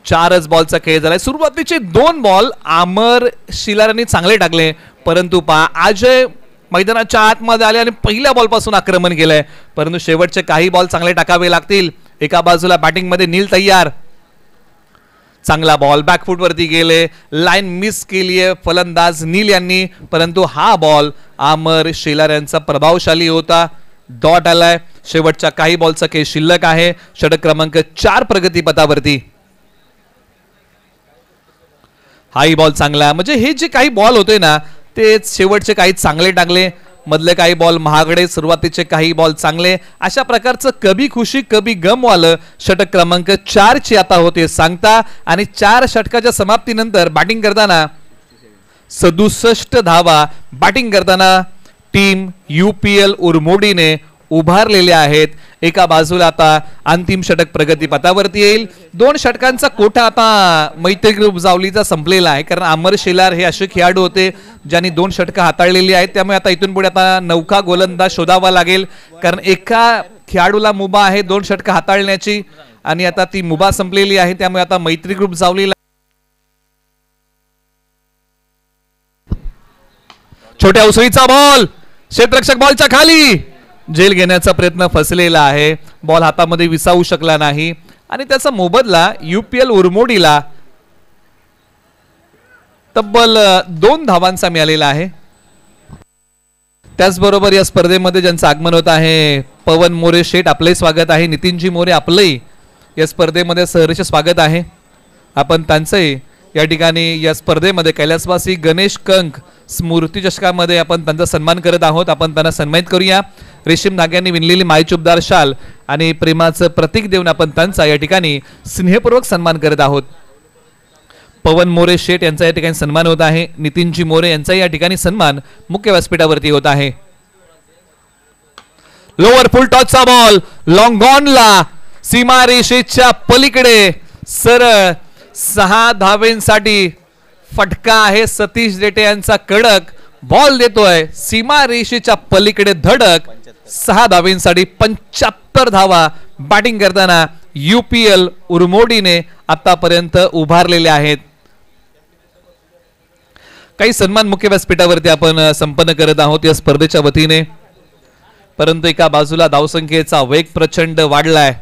4च बॉलचा खेळ झालाय. सुरुवातीचे 2 बॉल अमर शेलार यांनी चांगले टाकले, परंतु अजय मैदानाच्या आतमध्ये आले आणि पहिल्या बॉल पासून आक्रमण केलंय, परंतु शेवटचे काही बॉल चांगले टाकावे लागतील. एका बाजूला बॅटिंग मध्ये नील तयार. चांगला बॉल बॅकफूट वरती गेले, लाईन मिस केली आहे फलंदाज नील यांनी, परंतु हा बॉल अमर शेलार यांचा प्रभावशाली होता. डॉट आलाय. शेवटच्या काही बॉलचा खेळ शिल्लक आहे. षटक क्रमांक 4 प्रगतीपथावरती. हाही बॉल चांगला, म्हणजे हे जे काही बॉल होते ना ते शेवटचे काही चांगले टाकले. मधले काही बॉल महागडे, सुरुवातीचे काही बॉल चांगले, अशा प्रकारचं कभी खुशी कभी गम वालं षटक क्रमांक 4 ची आता होते सांगता. आणि 4 षटकाच्या समाप्तीनंतर बॅटिंग करताना 67 धावा बॅटिंग करताना टीम UPL उरमोडीने उभारलेले आहेत. एका बाजूला आता अंतिम षटक प्रगतीपथावरती येईल. 2 षटकांचा कोठा आता मैत्री ग्रुप जावलीचा संपलेला आहे, कारण अमर शेलार हे असे खेळाडू होते ज्यांनी 2 षटकं हाताळलेली आहेत. त्यामुळे आता इथून पुढे आता नौका गोलंदाज शोधावा लागेल, कारण एका खेळाडूला मुभा आहे 2 षटकं हाताळण्याची, आणि आता ती मुभा संपलेली आहे. त्यामुळे आता मैत्री ग्रुप जावलीला छोट्या उसळीचा बॉल, क्षेत्ररक्षक बॉलच्या खाली, झेल घेण्याचा प्रयत्न फसलेला आहे. बॉल हातामध्ये विसावू शकला नाही आणि त्याचा मोबदला UPL उरमोडीला तब्बल 2 धावांचा मिळालेला आहे. त्याचबरोबर या स्पर्धेमध्ये ज्यांचं आगमन होत आहे, पवन मोरे शेठ, आपले स्वागत आहे. नितीनजी मोरे, आपले या स्पर्धेमध्ये सहर्ष स्वागत आहे. आपण त्यांचे या ठिकाणी या स्पर्धेमध्ये कैलासवासी गणेश कंक स्मृती चषकामध्ये आपण त्यांचा सन्मान करत आहोत. आपण त्यांना सन्मानित करूया. रेशीम धाग्यांनी विणलेली मायचुबदार शाल आणि प्रेमाचं प्रतीक देऊन आपण त्यांचा या ठिकाणी स्नेहपूर्वक सन्मान करत आहोत. पवन मोरे शेठ यांचा या ठिकाणी सन्मान होत आहे. नितीनजी मोरे यांचा या ठिकाणी सन्मान मुख्य व्यासपीठावरती होत आहे. लोअर फुल टॉसचा बॉल लॉंग ऑनला, सीमारेषेच्या पलीकडे सरळ 6 धावेंसाठी फटका आहे. सतीश देटे यांचा कडक बॉल देतोय सीमारेषेच्या पलीकडे धडक. 6 धावेंसाठी 75 धावा बॅटिंग करताना UPL उरमोडीने आतापर्यंत उभारलेले आहेत. काही सन्मान मुख्य व्यासपीठावरती आपण संपन्न करत आहोत या स्पर्धेच्या वतीने. परंतु एका बाजूला धावसंख्येचा वेग प्रचंड वाढलाय.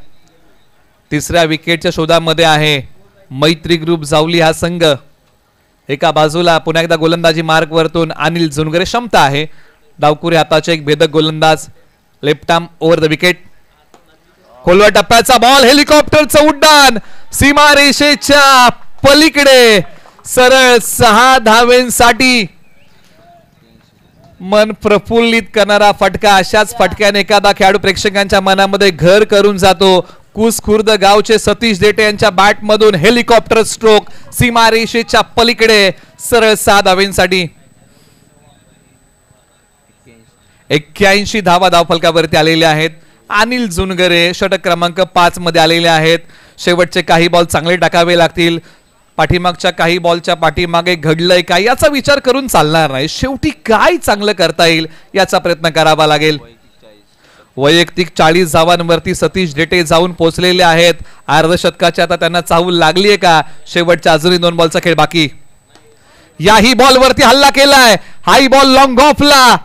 3ऱ्या विकेटच्या शोधामध्ये आहे मैत्री ग्रुप जावली हा संघ. एका बाजूला पुन्हा एकदा गोलंदाजी मार्ग वरतून अनिल जुनगरे क्षमता आहे. डावकुरे हाताचे एक भेदक गोलंदाज, left arm over the wicket. खोलवा टप्प्याचा बॉल, हेलिकॉप्टरचं उड्डाण, सीमारेषेच्या पलीकडे सरळ 6 धावेंसाठी मन प्रफुल्लित करणारा फटका. अशाच फटक्याने एखादा खेळाडू प्रेक्षकांच्या मनामध्ये घर करून जातो. कुस खुर्द गावचे सतीश देटे यांच्या बॅट मधून हेलिकॉप्टर स्ट्रोक, सीमारेषेच्या पलीकडे सरळ 6 धावेंसाठी. 81 धावा धावफलकावरती आलेल्या आहेत. अनिल जुनगरे षटक क्रमांक 5 मध्ये आलेले आहेत. शेवटचे काही बॉल चांगले टाकावे लागतील. पाठीमागच्या काही बॉलच्या पाठीमागे घडलंय काय याचा विचार करून चालणार नाही. शेवटी काय चांगलं करता येईल याचा प्रयत्न करावा लागेल. वैयक्तिक 40 धावांवरती सतीश देटे जाऊन पोहोचलेले आहेत. अर्धशतकाची आता त्यांना चाहूल लागलीये का? शेवटच्या अजूनही 2 बॉलचा खेळ बाकी. याही बॉल वरती हल्ला केलाय. हाई बॉल लॉंग ऑफला,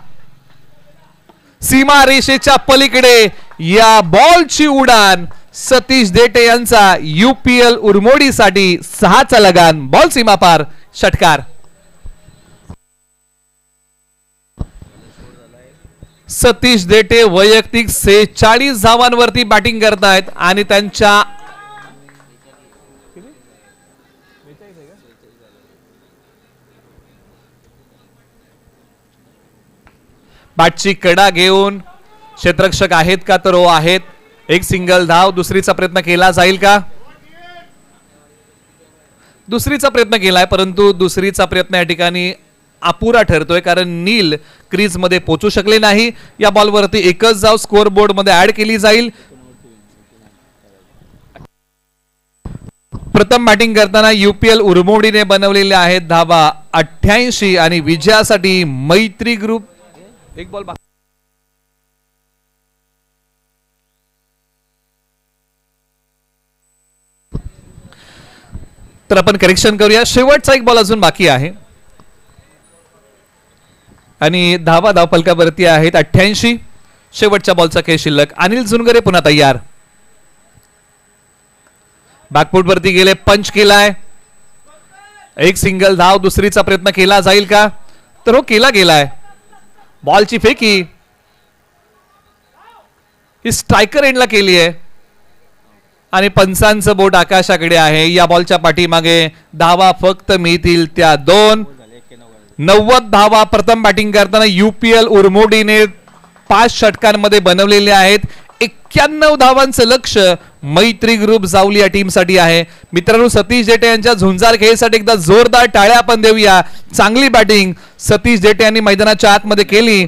सीमारेषेच्या पलीकडे या बॉलची उडान. सतीश देटे यांचा UPL उरमोडीसाठी 6चा लगान, बॉल सीमापार, षटकार. सतीश देटे वैयक्तिक 46 धावांवरती बॅटिंग करतायत आणि त्यांच्या बॅटची कडा घेऊन क्षेत्ररक्षक आहेत का? तर हो आहेत. एक सिंगल धाव. दुसरीचा प्रयत्न केला जाईल का? दुसरीचा प्रयत्न केलाय, परंतु दुसरीचा प्रयत्न या ठिकाणी अपुरा ठरतोय, कारण नील क्रीज मध्ये पोहोचू शकले नाही. या बॉलवरती एकच धाव स्कोअर बोर्ड मध्ये ऍड केली जाईल. प्रथम बॅटिंग करताना UPL उरमोडीने बनवलेल्या आहेत धावा 88 आणि विजयासाठी मैत्री ग्रुप एक बॉल बाकी. तर आपण करेक्शन करूया. शेवटचा एक बॉल अजून बाकी आहे आणि धावा धावफलकावरती आहेत 88. शेवटच्या बॉलचा खेळ शिल्लक. अनिल जुनगरे पुन्हा तयार. बॅकफूट वरती गेले, पंच केलाय. एक सिंगल धाव. दुसरीचा प्रयत्न केला जाईल का? तर हो, केला गेलाय. बॉलची फेकी ही स्ट्रायकर एंडला केली आहे आणि पंचांचं बोट आकाशाकडे आहे. या बॉलच्या पाठीमागे धावा फक्त मिळतील त्या 2. 90 धावा प्रथम बॅटिंग करताना UPL उरमोडीने 5 षटकांमध्ये बनवलेले आहेत. 91 धावांचं लक्ष मैत्री ग्रुप जावली या टीम साठी आहे. मित्रांनो, सतीश जेटे यांच्या झुंजार खेळीसाठी एकदा जोरदार टाळ्या आपण देऊया. चांगली बॅटिंग सतीश जेटे यांनी मैदानाच्या आतमध्ये केली.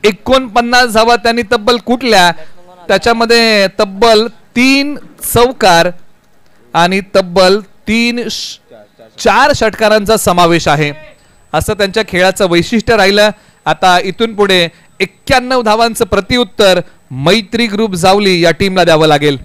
49 धावा त्यांनी तब्बल कुठल्या, त्याच्यामध्ये तब्बल 3 चौकार आणि तब्बल 4 षटकारांचा समावेश आहे. असं त्यांच्या खेळाचं वैशिष्ट्य राहिलं. आता इथून पुढे 91 धावांचं प्रतिउत्तर मैत्री ग्रुप जावली या टीमला द्यावं लागेल.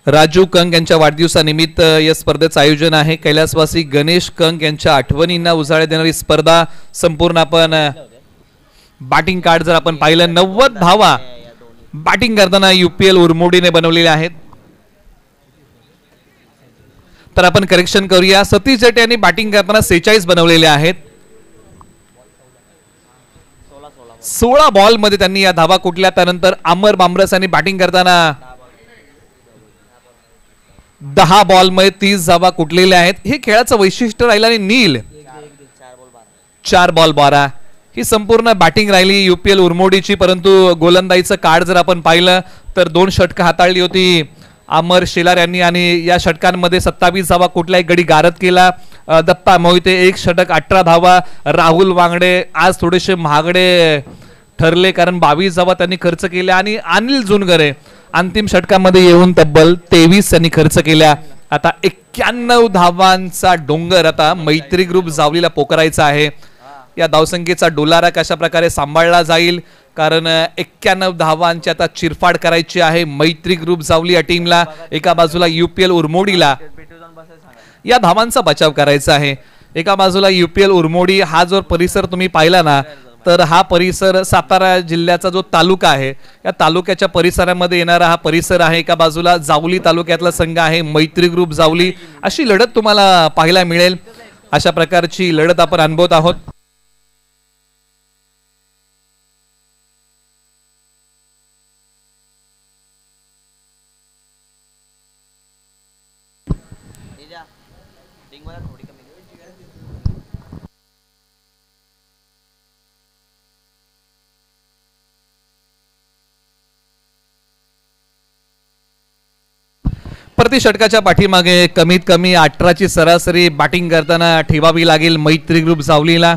राजू कंक यांच्या वाढदिवसानिमित्त या स्पर्धेचं आयोजन आहे. कैलासवासी गणेश कंक यांच्या आठवणींना उजाळा देणारी स्पर्धा. संपूर्ण आपण बॅटिंग कार्ड जर आपण पाहिलं, 90 धावा बॅटिंग करताना UPL उरमोडीने बनवलेल्या आहेत. तर आपण करेक्शन करूया. सतीश जेटे यांनी बॅटिंग करताना 46 बनवलेले आहेत. 16 बॉल मध्ये त्यांनी या धावा कुठल्या. त्यानंतर अमर बामरस यांनी बॅटिंग करताना 10 बॉल मध्ये 30 धावा कुठलेल्या आहेत. हे खेळाचं वैशिष्ट्य राहिलं. आणि नील 4 बॉल 12 ही संपूर्ण बॅटिंग राहिली UPL उरमोडीची. परंतु गोलंदाजीचं कार्ड जर आपण पाहिलं तर 2 षटकं हाताळली होती अमर शेलार यांनी आणि या षटकांमध्ये 27 धावा कुठलाही गडी गारद केला. दत्ता मोहिते 1 षटक 18 धावा. राहुल वांगडे आज थोडेसे महागडे ठरले कारण 22 धावा त्यांनी खर्च केल्या. आणि अनिल जुनगरे अंतिम षटकामध्ये येऊन तब्बल 23 त्यांनी खर्च केल्या. आता 91 धावांचा डोंगर आता मैत्री ग्रुप जावलीला पोकरायचा आहे. या धावसंख्येचा डोलारा कशा प्रकारे सांभाळला जाईल, कारण 91 धावांची आता चिरफाड करायची आहे मैत्री ग्रुप जावली या टीमला. एका बाजूला UPL उरमोडीला या धावांचा बचाव करायचा आहे. एका बाजूला UPL उरमोडी हा जो परिसर तुम्ही पाहिला ना, तर हा परिसर सातारा जिल्ह्याचा जो तालुका आहे या तालुक्याच्या परिसरामध्ये येणारा हा परिसर आहे. एका बाजूला जावली तालुक्यातला संघ आहे मैत्री ग्रुप जावली. अशी लढत तुम्हाला पाहायला मिळेल. अशा प्रकारची लढत आपण अनुभवत आहोत. प्रति षटकाच्या पाठीमागे कमीत कमी 18ची सरासरी बॅटिंग करताना ठेवावी लागेल मैत्री ग्रुप जावलीला.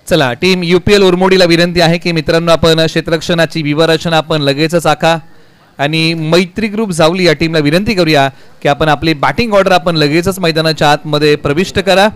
चला, टीम UPL उरमोडीला विनंती आहे की मित्रांनो, आपण क्षेत्ररक्षणाची विवरचना आपण लगेचच आखा. आणि मैत्री ग्रुप जावली या टीमला विनंती करूया की आपण आपली बॅटिंग ऑर्डर आपण लगेचच मैदानाच्या आतमध्ये प्रविष्ट करा.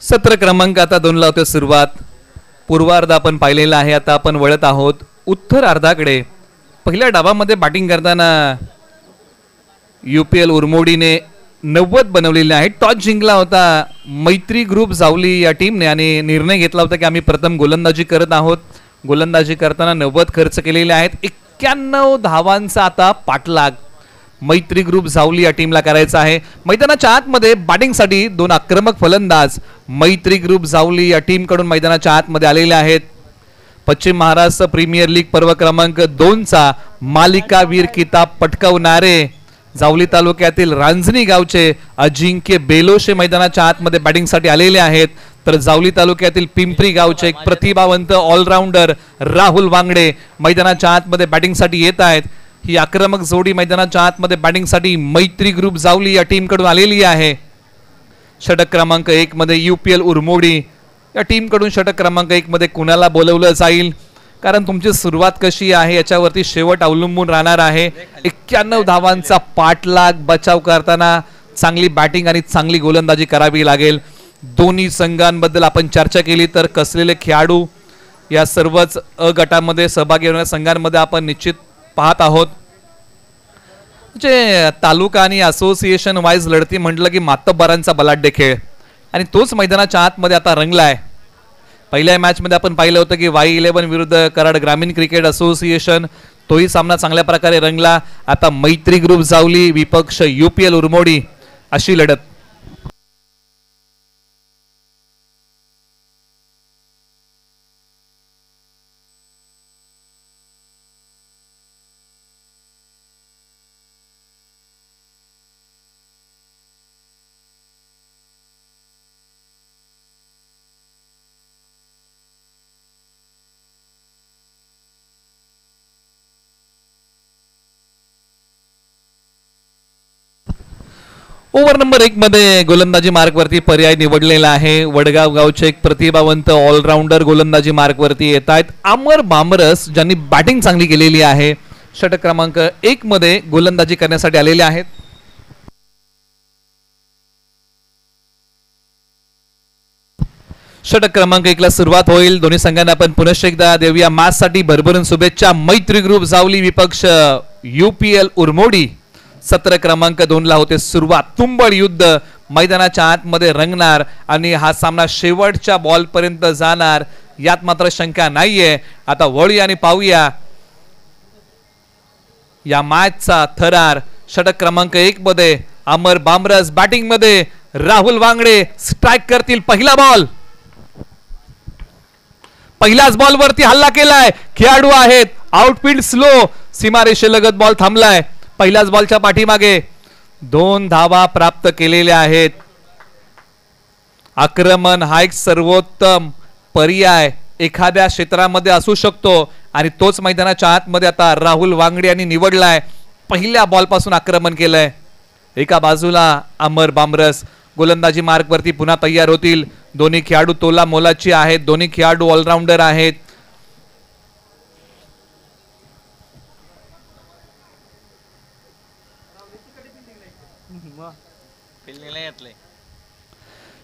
सत्र क्रमांक आता 2 ला होते सुरुवात. पूर्वार्ध आपण पाहिलेला आहे. आता आपण वळत आहोत उत्तर अर्धाकडे. पहिल्या डावामध्ये बॅटिंग करताना UPL उरमोडीने 90 बनवलेले आहेत. टॉस जिंकला होता मैत्री ग्रुप जावली या टीमने आणि निर्णय घेतला होता की आम्ही प्रथम गोलंदाजी करत आहोत. गोलंदाजी करताना 90 खर्च केलेले आहेत. 91 धावांचा आता पाठलाग मैत्री ग्रुप जावली या टीमला करायचा आहे. मैदानाच्या आतमध्ये बॅटिंगसाठी 2 आक्रमक फलंदाज मैत्री ग्रुप जावली या टीम कडून मैदानाच्या आतमध्ये आलेले आहेत. पश्चिम महाराष्ट्र प्रीमियर लीग पर्व क्रमांक 2चा मालिकावीर किताब पटकावणारे जावली तालुक्यातील रांजणी गावचे अजिंक्य बेलोशे मैदानाच्या आतमध्ये बॅटिंगसाठी आलेले आहेत. तर जावली तालुक्यातील पिंपरी गावचे एक प्रतिभावंत ऑलराऊंडर राहुल वांगडे मैदानाच्या आतमध्ये बॅटिंगसाठी येत आहेत. ही आक्रमक जोडी मैदानाच्या आतमध्ये बॅटिंगसाठी मैत्री ग्रुप जावली या टीम कडून आलेली आहे. षटक क्रमांक 1 मध्ये UPL उरमोडी या टीम कडून षटक क्रमांक 1 मध्ये कुणाला बोलवलं जाईल, कारण तुमची सुरुवात कशी आहे याच्यावरती शेवट अवलंबून राहणार आहे. 91 धावांचा पाठलाग बचाव करताना चांगली बॅटिंग आणि चांगली गोलंदाजी करावी लागेल. दोन्ही संघांबद्दल आपण चर्चा केली तर कसलेले खेळाडू या सर्वच अ गटामध्ये सहभागी होणाऱ्या संघांमध्ये आपण निश्चित पाहत आहोत. जे तालुका आणि असोसिएशन वाईज लढती म्हटलं की मातब्बरांचा बलाढ्य खेळ आणि तोच मैदानाच्या आतमध्ये आता रंगलाय. पहिल्या मॅच मध्ये आपण पाहिलं होतं की Y11 विरुद्ध कराड ग्रामीण क्रिकेट असोसिएशन, तोही सामना चांगल्या प्रकारे रंगला. आता मैत्री ग्रुप जावली विपक्ष UPL उरमोडी अशी लढत. ओव्हर नंबर 1 मध्ये गोलंदाजी मार्कवरती पर्याय निवडलेला आहे. वडगाव गावचे एक प्रतिभावंत ऑलराऊंडर गोलंदाजी मार्कवरती येत आहेत. अमर बामरस ज्यांनी बॅटिंग चांगली केलेली आहे, षटक क्रमांक 1 मध्ये गोलंदाजी करण्यासाठी आलेले आहेत. षटक क्रमांक 1 ला सुरुवात होईल. दोन्ही संघांना आपण पुनश्च एकदा देऊया मॅच साठी भरभरून शुभेच्छा. मैत्री ग्रुप जावली विपक्ष UPL उरमोडी. सत्र क्रमांक 2 ला होते सुरुवात. तुंबळ युद्ध मैदानाच्या आतमध्ये रंगणार आणि हा सामना शेवटच्या बॉल पर्यंत जाणार यात मात्र शंका नाहीये. आता वळूया आणि पाहूया या मॅचचा थरार. षटक क्रमांक 1 मध्ये अमर बामरस बॅटिंग मध्ये, राहुल वांगडे स्ट्राइक करतील. पहिला बॉल, पहिल्याच बॉल वरती हल्ला केलाय. खेळाडू आहेत, आउटफील्ड स्लो, सीमारेषेलगत बॉल थांबलाय. पहिल्याच बॉलच्या पाठीमागे 2 धावा प्राप्त केलेल्या आहेत. आक्रमण हा एक सर्वोत्तम पर्याय एखाद्या क्षेत्रामध्ये असू शकतो आणि तोच मैदानाच्या आतमध्ये आता राहुल वांगडे यांनी निवडलाय. पहिल्या बॉल पासून आक्रमण केलंय. एका बाजूला अमर बामरस गोलंदाजी मार्कवरती पुन्हा तयार होतील. दोन्ही खेळाडू तोला मोलाची आहेत. दोन्ही खेळाडू ऑलराऊंडर आहेत.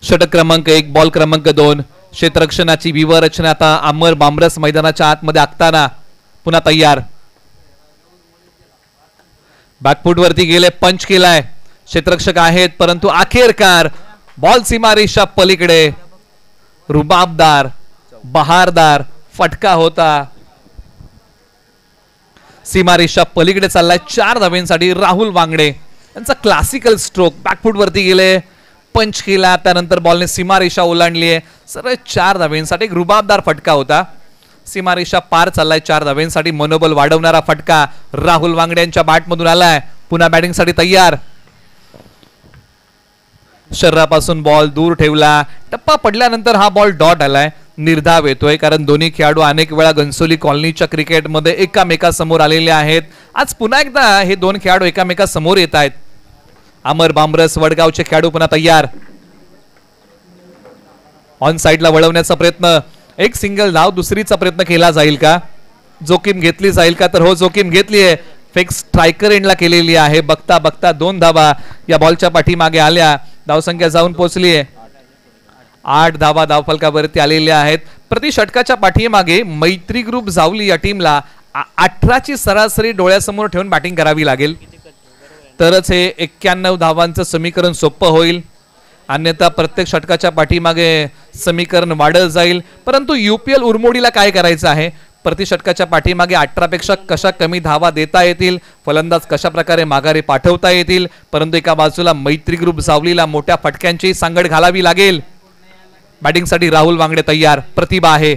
षटक क्रमांक 1 बॉल क्रमांक 2 क्षेत्ररक्षणाची व्यूहरचना आता अमर बामरस मैदानाच्या आतमध्ये आखताना पुन्हा तयार. बॅकफूट वरती गेले, पंच केलाय. क्षेत्ररक्षक आहेत परंतु अखेरकार बॉल सीमारेषा पलीकडे. रुबाबदार बहारदार फटका होता. सीमारेषा पलीकडे चाललाय. 4 धावेंसाठी राहुल वांगडे यांचा क्लासिकल स्ट्रोक. बॅकफूट वरती गेले, पंच केला, त्यानंतर बॉलने सीमारेषा ओलांडली आहे. सरळ 4 धावेंसाठी एक रुबाबदार फटका होता. सीमारेषा पार चाललाय 4 धावेंसाठी. मनोबल वाढवणारा फटका राहुल वांगडे यांच्या बॅटमधून आलाय. पुन्हा बॅटिंगसाठी तयार. शरीरापासून बॉल दूर ठेवला. टप्पा पडल्यानंतर हा बॉल डॉट आलाय. निर्धाव येतोय कारण दोन्ही खेळाडू अनेक वेळा घनसोली कॉलनीच्या क्रिकेटमध्ये एकामेकासमोर आलेले आहेत. आज पुन्हा एकदा हे 2 खेळाडू एकामेकासमोर येत आहेत. अमर बामरस वडगावचे खेळाडू पुन्हा तयार. ऑन साइडला वळवण्याचा प्रयत्न. एक सिंगल धाव दुसरीचा प्रयत्न केला जाईल का? जोखीम घेतली जाईल का? तर हो, जोखीम घेतली आहे. फेक स्ट्रायकर एंडला केलेली आहे. बघता बघता 2 धावा या बॉलच्या पाठीमागे आल्या. धावसंख्या जाऊन पोहोचली आहे 8 धावा धावफलकावरती आलेल्या आहेत. प्रति षटकाच्या पाठीमागे मैत्री ग्रुप जावली या टीमला 18ची सरासरी डोळ्यासमोर ठेवून बॅटिंग करावी लागेल. तरच हे 91 धावांचं समीकरण सोपं होईल, अन्यथा प्रत्येक षटकाच्या पाठीमागे समीकरण वाढत जाईल. परंतु UPL उरमोडीला काय करायचं आहे, प्रति षटकाच्या पाठीमागे 18 पेक्षा कशा कमी धावा देता येतील, फलंदाज कशा प्रकारे माघारी पाठवता येतील. परंतु एका बाजूला मैत्री ग्रुप सावलीला मोठ्या फटक्यांची सांगड घालावी लागेल. बॅटिंगसाठी राहुल वांगडे तयार, प्रतिभा आहे.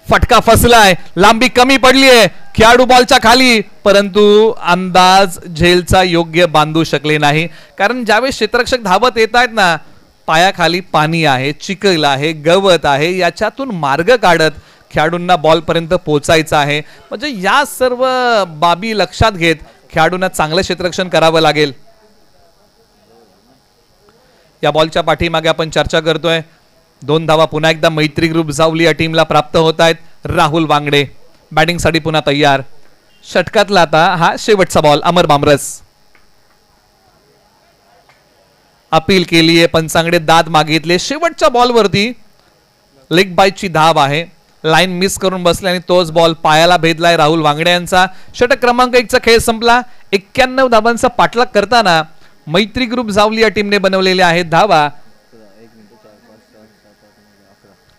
फटका फसलाय, लांबी कमी पडलीये, खेळाडू बॉलच्या खाली, परंतु अंदाज झेलचा योग्य बांधू शकले नाही. कारण ज्यावेळेस क्षेत्ररक्षक धावत येत आहेत ना, पायाखाली पाणी आहे, चिखल आहे, गवत आहे, याच्यातून मार्ग काढत खेळाडूंना बॉल पर्यंत पोहोचायचं आहे. म्हणजे या सर्व बाबी लक्षात घेत खेळाडूंना चांगलं क्षेत्ररक्षण करावं लागेल. या बॉलच्या पाठीमागे आपण चर्चा करतोय. 2 धावा पुन्हा एकदा मैत्री ग्रुप सावली या टीमला प्राप्त होत आहेत. राहुल वांगडे बॅटिंगसाठी पुन्हा तयार. षटकातला आता हा शेवटचा बॉल. अमर बामरस अपील केलीये, पंचांगडे दाद मागितले. शेवटच्या बॉलवरती लेग बायची धाव आहे, लाईन मिस करून बसले आणि तोच बॉल पायाला भेदलाय राहुल वांगडे यांचा. षटक क्रमांक 1 चा खेळ संपला. 91 धावांचा पाठलाग करताना मैत्री ग्रुप सावली या टीमने बनवलेल्या आहेत धावा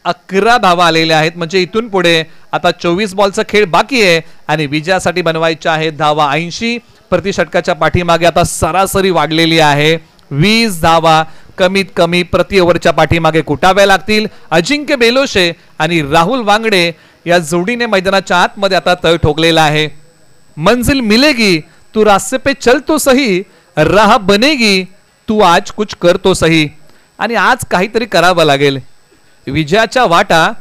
11 धावा आलेल्या आहेत. म्हणजे इथून पुढे आता 24 बॉलचा खेळ बाकी आहे आणि विजयासाठी बनवायच्या आहेत धावा 80. प्रति षटकाच्या पाठीमागे आता सरासरी वाढलेली आहे. 20 धावा कमीत कमी प्रति ओव्हरच्या पाठीमागे कुटाव्या लागतील. अजिंक्य बेलोशे आणि राहुल वांगडे या जोडीने मैदानाच्या आतमध्ये आता तळ ठोकलेला आहे. मंजिल मिलेगी तू रास्ते पे चल तो सही, राह बनेगी तू आज कुछ कर तो सही. आणि आज काहीतरी करावं लागेल. विजयाच्या वाटा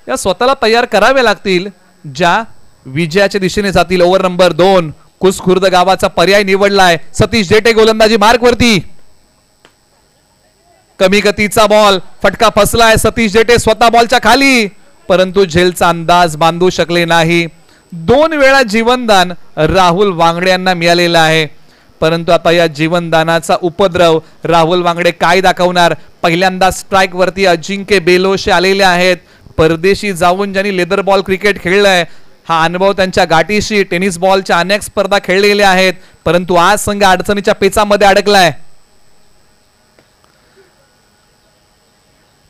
या स्वतःला तयार कराव्या लागतील, ज्या विजयाच्या दिशेने जातील. ओव्हर नंबर 2 कुसखुर्द गावाचा पर्याय निवडलाय. सतीश जेटे गोलंदाजी मार्क वरती. कमी गतीचा बॉल, फटका फसलाय. सतीश जेटे स्वतः बॉलच्या खाली, परंतु झेलचा अंदाज बांधू शकले नाही. 2 वेळा जीवनदान राहुल वांगडे यांना मिळालेला आहे, परंतु आता या जीवनदानाचा उपद्रव राहुल वांगडे काय दाखवणार. पहिल्यांदा स्ट्राइक वरती अजिंक्य बेलोशे आलेले आहेत. परदेशी जाऊन ज्यांनी लेदर बॉल क्रिकेट खेळलाय, हा अनुभव त्यांच्या गाठीशी. टेनिस बॉलच्या अनेक स्पर्धा खेळलेल्या आहेत, परंतु आज संघ अडचणीच्या पेचामध्ये अडकलाय.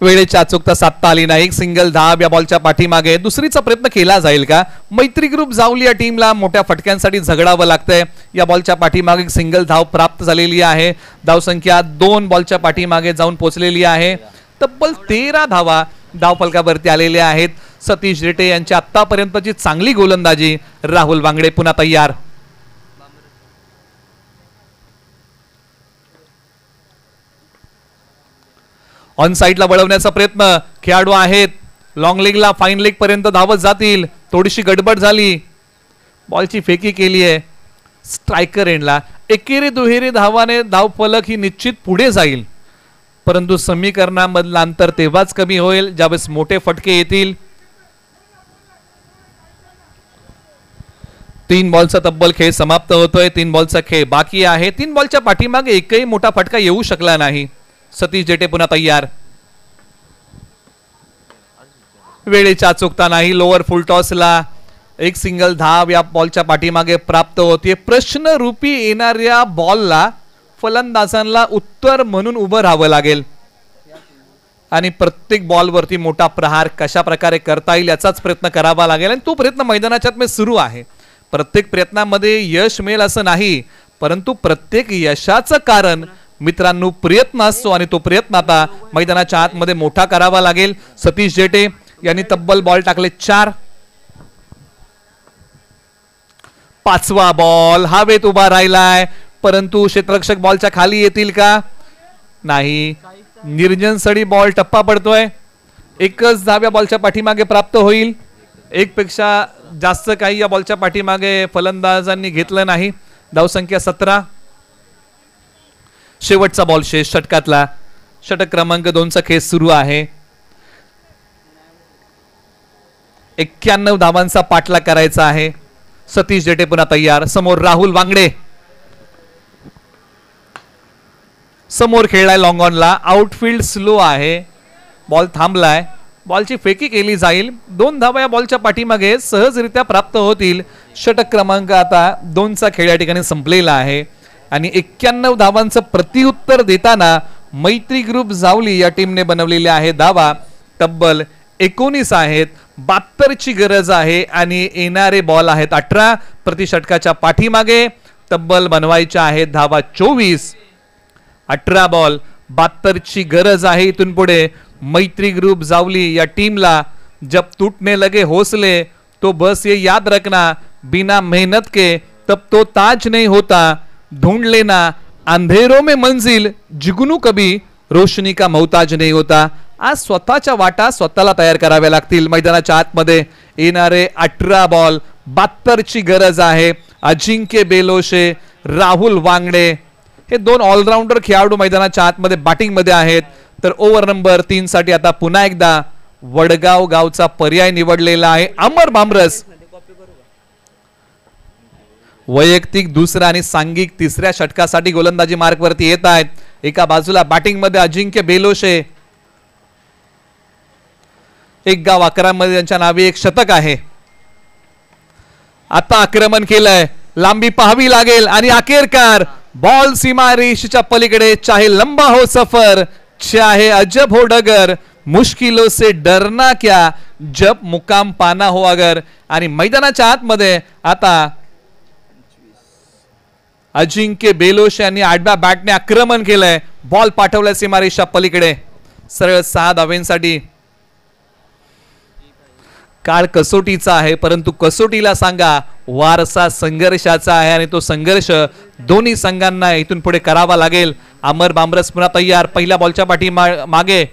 वेळेची अचूकता साधता आली नाही. एक सिंगल धाव या बॉलच्या पाठीमागे. दुसरीचा प्रयत्न केला जाईल का. मैत्री ग्रुप सावली या टीमला मोठ्या फटक्यांसाठी झगडावं लागतंय. या बॉलच्या पाठीमागे एक सिंगल धाव प्राप्त झालेली आहे. धावसंख्या 2 बॉलच्या पाठीमागे जाऊन पोहोचलेली आहे. तब्बल 13 धावा धावफलकावरती आलेल्या आहेत. सतीश जेटे यांची आतापर्यंतची चांगली गोलंदाजी. राहुल वांगडे पुन्हा तयार. ऑन साइडला वळवण्याचा प्रयत्न. खेळाडू आहेत लॉंग लेगला, फाईन लेग पर्यंत धावत जातील. थोडीशी गडबड झाली, बॉलची फेकी केली आहे स्ट्रायकर एंडला. एकेरी दुहेरी धावाने धावफलक ही निश्चित पुढे जाईल, परंतु समीकरणामधलं अंतर तेव्हाच कमी होईल ज्यावेळेस मोठे फटके येतील. 3 बॉलचा तब्बल खेळ समाप्त होतोय. 3 बॉलचा खेळ बाकी आहे. 3 बॉलच्या पाठीमागे एकही मोठा फटका येऊ शकला नाही. सतीश जेटे पुन्हा तयार. वेळेची अचूकता नाही. लोअर फुल टॉसला एक सिंगल धाव या बॉलच्या पाठीमागे प्राप्त होते. प्रश्न रूपी येणाऱ्या बॉलला फलंदाजांना उत्तर म्हणून उभं राहावं लागेल आणि प्रत्येक बॉलवरती मोठा प्रहार कशा प्रकारे करता येईल याचाच प्रयत्न करावा लागेल. आणि तो प्रयत्न मैदानाच्या आत सुरू आहे. प्रत्येक प्रयत्नामध्ये यश मिळेल असं नाही, परंतु प्रत्येक यशाचं कारण मित्रांनो प्रयत्न असतो आणि तो प्रयत्न आता मैदानाच्या आतमध्ये मोठा करावा लागेल. सतीश जेटे यांनी तब्बल बॉल टाकले 4. 5वा बॉल हवेत उभा राहिलाय, परंतु क्षेत्ररक्षक बॉलच्या खाली येतील का नाही. निर्जन सडी बॉल टप्पा पडतोय. एकच धाव या बॉलच्या पाठीमागे प्राप्त होईल. 1 पेक्षा जास्त काही या बॉलच्या पाठीमागे फलंदाजांनी घेतलं नाही. धावसंख्या 17. शेवटचा बॉल शेष षटकातला. षटक क्रमांक 2 चा खेळ सुरू आहे. 91 धावांचा पाठलाग करायचा आहे. सतीश जेटे पुन्हा तयार. समोर राहुल वांगडे. समोर खेळलाय लॉंग ऑनला. आउटफील्ड स्लो आहे. बॉल थांबलाय. बॉलची फेकी केली जाईल. 2 धावा या बॉलच्या पाठीमागे सहजरित्या प्राप्त होतील. षटक क्रमांक आता 2चा खेळ या ठिकाणी संपलेला आहे आणि 91 धावांचं प्रत्युत्तर देताना मैत्री ग्रुप जावली या टीमने बनवलेले आहे धावा तब्बल 19 आहेत. 72ची गरज आहे आणि येणारे बॉल आहेत 18. प्रति षटकाच्या पाठीमागे तब्बल बनवायच्या आहेत धावा 24. 18 बॉल 72ची गरज आहे. इथून पुढे मैत्री ग्रुप जावली या टीमला जब टूटने लगे हौसले तो बस ये याद रखना बिना मेहनत के तब तो ताज नहीं होता, ढूंढ लेना अंधेरों में मंजिल जुगनू कभी रोशनी का मोहताज नहीं होता. आज स्वतःच्या वाटा स्वतःला तयार कराव्या लागतील. मैदानाच्या आतमध्ये येणारे 18 बॉल 72ची गरज आहे. अजिंक्य बेलोशे, राहुल वांगडे हे 2 ऑलराऊंडर खेळाडू मैदानाच्या आतमध्ये बॅटिंग मध्ये आहेत. तर ओव्हर नंबर 3 साठी आता पुन्हा एकदा वडगाव गावचा पर्याय निवडलेला आहे. अमर बामरस वैयक्तिक दुसऱ्या आणि सांघिक तिसऱ्या षटकासाठी गोलंदाजी मार्क वरती येत आहेत. एका बाजूला बॅटिंग मध्ये अजिंक्य बेलोशे, 1 गाव 11 मध्ये त्यांच्या नावे 1 शतक आहे. आता आक्रमण केलंय, लांबी पाहावी लागेल आणि अखेरकार बॉल सीमा रेषेच्या पलीकडे. चाहे लंबा हो सफर, चाहे अजब हो डगर, मुश्किलों से डरना क्या जब मुकाम पाना हो अगर. आणि मैदानाच्या आतमध्ये आता अजिंक्य बेलोश यांनी 8व्या बॅटने आक्रमण केलंय. बॉल पाठवलाय सीमारेषा पलीकडे सरळ 6 धावांसाठी. काळ कसोटीचा आहे परंतु कसोटीला सांगा वारसा संघर्षाचा आहे आणि तो संघर्ष दोन्ही संघांना इथून पुढे करावा लागेल. अमर बामरस पुन्हा तयार. पहिल्या बॉलच्या पाठी मागे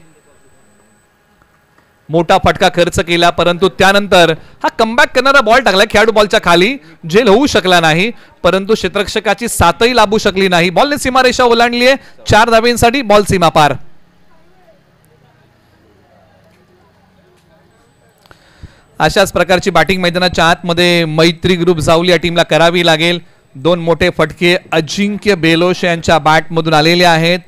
मोठा फटका खर्च केला परंतु त्यानंतर हा कमबॅक करणारा बॉल टाकला खेळाडू बॉलच्या खाली. झेल होऊ शकला नाही परंतु क्षेत्ररक्षकाची साथही लाभू शकली नाही. बॉलने सीमारेषा ओलांडली आहे. 4 धावांसाठी बॉल सीमा पार. अशाच प्रकारची बॅटिंग मैदानाच्या आतमध्ये मैत्री ग्रुप जावली या टीमला करावी लागेल. 2 मोठे फटके अजिंक्य बेलोश यांच्या बॅट मधून आलेले आहेत.